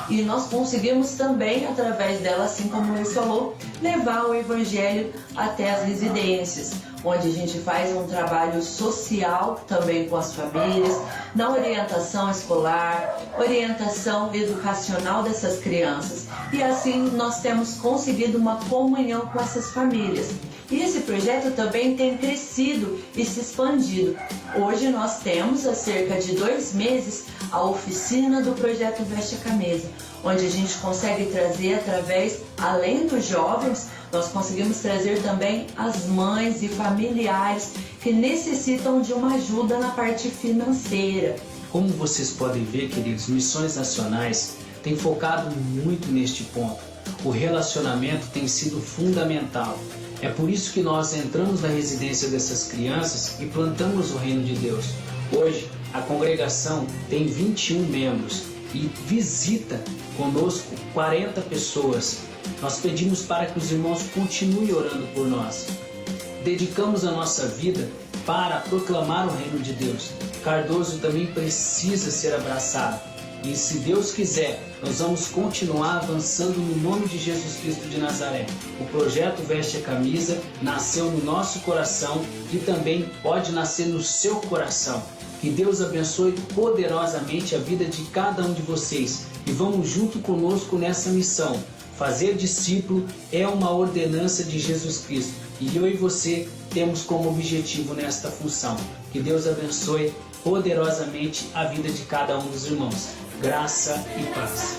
e nós conseguimos também, através dela, assim como o Luiz falou, levar o Evangelho até as residências, onde a gente faz um trabalho social também com as famílias, na orientação escolar, orientação educacional dessas crianças. E assim nós temos conseguido uma comunhão com essas famílias. E esse projeto também tem crescido e se expandido. Hoje nós temos, há cerca de 2 meses, a oficina do Projeto Veste a Camisa, onde a gente consegue trazer através, além dos jovens, nós conseguimos trazer também as mães e familiares que necessitam de uma ajuda na parte financeira. Como vocês podem ver, queridos, Missões Nacionais tem focado muito neste ponto. O relacionamento tem sido fundamental. É por isso que nós entramos na residência dessas crianças e plantamos o reino de Deus. Hoje, a congregação tem 21 membros e visita conosco 40 pessoas. Nós pedimos para que os irmãos continuem orando por nós. Dedicamos a nossa vida para proclamar o reino de Deus. Cardoso também precisa ser abraçado. E se Deus quiser, nós vamos continuar avançando no nome de Jesus Cristo de Nazaré. O projeto Veste a Camisa nasceu no nosso coração e também pode nascer no seu coração. Que Deus abençoe poderosamente a vida de cada um de vocês. E vamos junto conosco nessa missão. Fazer discípulo é uma ordenança de Jesus Cristo. E eu e você temos como objetivo nesta função. Que Deus abençoe poderosamente a vida de cada um dos irmãos. Graça e paz.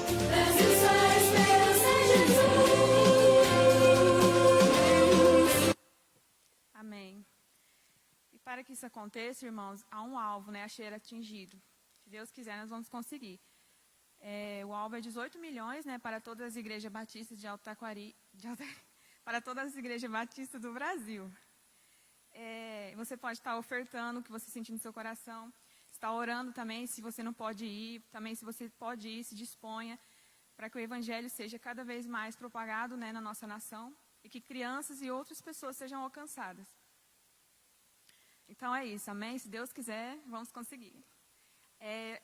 Amém. E para que isso aconteça, irmãos, há um alvo, né, a ser atingido. Se Deus quiser, nós vamos conseguir. O alvo é 18 milhões, né, para todas as igrejas batistas de Altaquari, para todas as igrejas batistas do Brasil. Você pode estar ofertando o que você sentir no seu coração. Está orando também, se você não pode ir, também se você pode ir, se disponha, para que o Evangelho seja cada vez mais propagado, né, na nossa nação e que crianças e outras pessoas sejam alcançadas. Então é isso, amém? Se Deus quiser, vamos conseguir.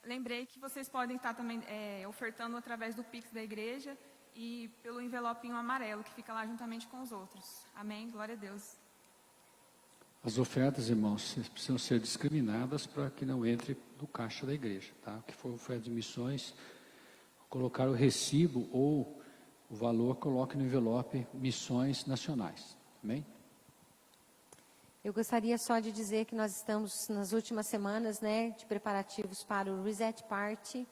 Lembrei que vocês podem estar também ofertando através do Pix da igreja e pelo envelopinho amarelo que fica lá juntamente com os outros. Amém? Glória a Deus. As ofertas, irmãos, precisam ser discriminadas para que não entre no caixa da igreja, tá? O que for oferta de missões, colocar o recibo ou o valor, coloque no envelope Missões Nacionais. Amém? Eu gostaria só de dizer que nós estamos nas últimas semanas, né, de preparativos para o Reset Party,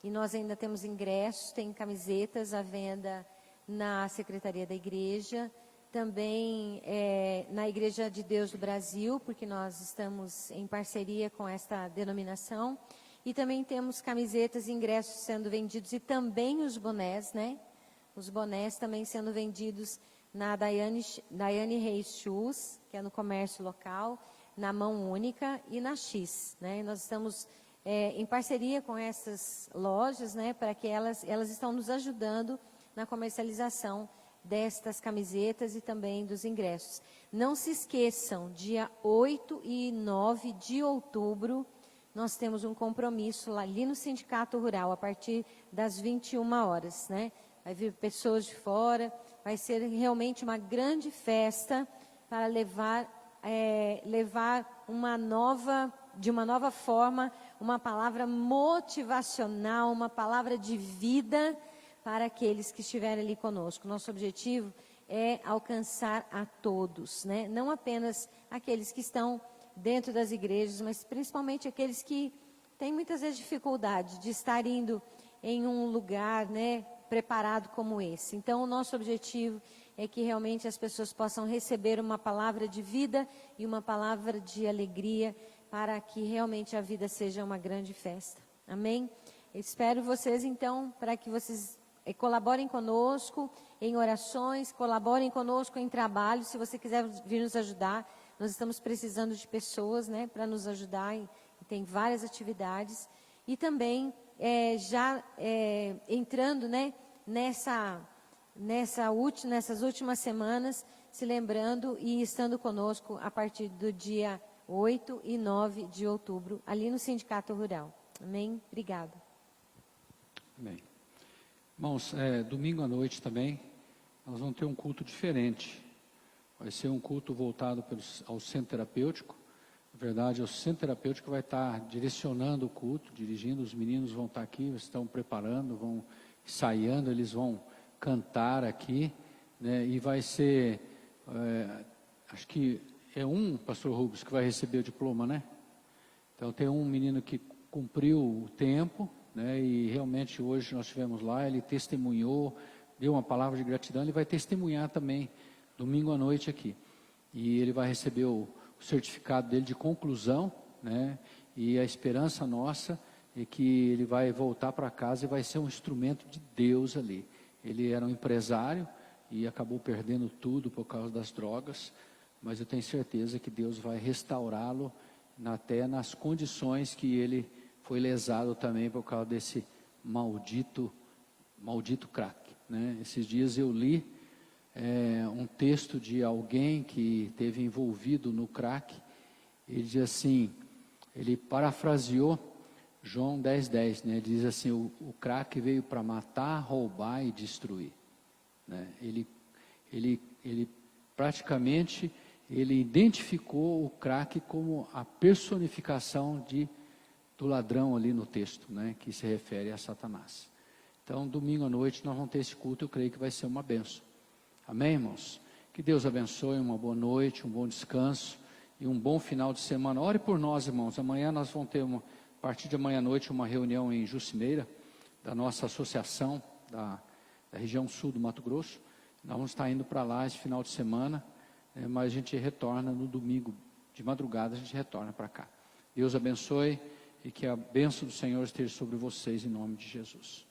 e nós ainda temos ingressos, tem camisetas à venda na Secretaria da Igreja, também na Igreja de Deus do Brasil, porque nós estamos em parceria com esta denominação, e também temos camisetas e ingressos sendo vendidos, e também os bonés, né? Os bonés também sendo vendidos na Daiane Reis Shoes, que é no comércio local, na Mão Única e na X, né? E nós estamos em parceria com essas lojas, né? Para que elas estão nos ajudando na comercialização destas camisetas e também dos ingressos. Não se esqueçam, dia 8 e 9 de outubro, nós temos um compromisso lá, ali no Sindicato Rural, a partir das 21 horas, né? Vai vir pessoas de fora, vai ser realmente uma grande festa para levar de uma nova forma, uma palavra motivacional, uma palavra de vida para aqueles que estiverem ali conosco. Nosso objetivo é alcançar a todos, né? Não apenas aqueles que estão dentro das igrejas, mas principalmente aqueles que têm muitas vezes dificuldade de estar indo em um lugar, né, preparado como esse. Então, o nosso objetivo é que realmente as pessoas possam receber uma palavra de vida e uma palavra de alegria para que realmente a vida seja uma grande festa. Amém? Eu espero vocês, então, para que vocês colaborem conosco em orações, colaborem conosco em trabalho. Se você quiser vir nos ajudar, nós estamos precisando de pessoas, né, para nos ajudar. E tem várias atividades. E também entrando, né, nessas últimas semanas, se lembrando e estando conosco a partir do dia 8 e 9 de outubro, ali no Sindicato Rural. Amém? Obrigada. Amém. Irmãos, domingo à noite também, nós vamos ter um culto diferente. Vai ser um culto voltado ao centro terapêutico. Na verdade, o centro terapêutico vai estar direcionando o culto, dirigindo. Os meninos vão estar aqui, estão preparando, vão ensaiando, eles vão cantar aqui, né? E vai ser, acho que pastor Rubens, que vai receber o diploma, né? Então tem um menino que cumpriu o tempo, né? E realmente hoje nós estivemos lá, ele testemunhou, deu uma palavra de gratidão. Ele vai testemunhar também domingo à noite aqui, e ele vai receber o certificado dele de conclusão, né? E a esperança nossa é que ele vai voltar para casa e vai ser um instrumento de Deus ali. Ele era um empresário e acabou perdendo tudo por causa das drogas, mas eu tenho certeza que Deus vai restaurá-lo até nas condições que ele foi lesado também por causa desse maldito crack, né? Esses dias eu li um texto de alguém que esteve envolvido no crack. Ele diz assim, ele parafraseou João 10:10, né? Ele diz assim, o crack veio para matar, roubar e destruir, né? Ele praticamente ele identificou o crack como a personificação do ladrão ali no texto, né? Que se refere a Satanás. Então, domingo à noite nós vamos ter esse culto, eu creio que vai ser uma bênção. Amém, irmãos? Que Deus abençoe, uma boa noite, um bom descanso e um bom final de semana. Ore por nós, irmãos. Amanhã nós vamos ter, a partir de amanhã à noite, uma reunião em Jucimeira, da nossa associação da região sul do Mato Grosso. Nós vamos estar indo para lá esse final de semana, mas a gente retorna no domingo, de madrugada a gente retorna para cá. Deus abençoe e que a bênção do Senhor esteja sobre vocês em nome de Jesus.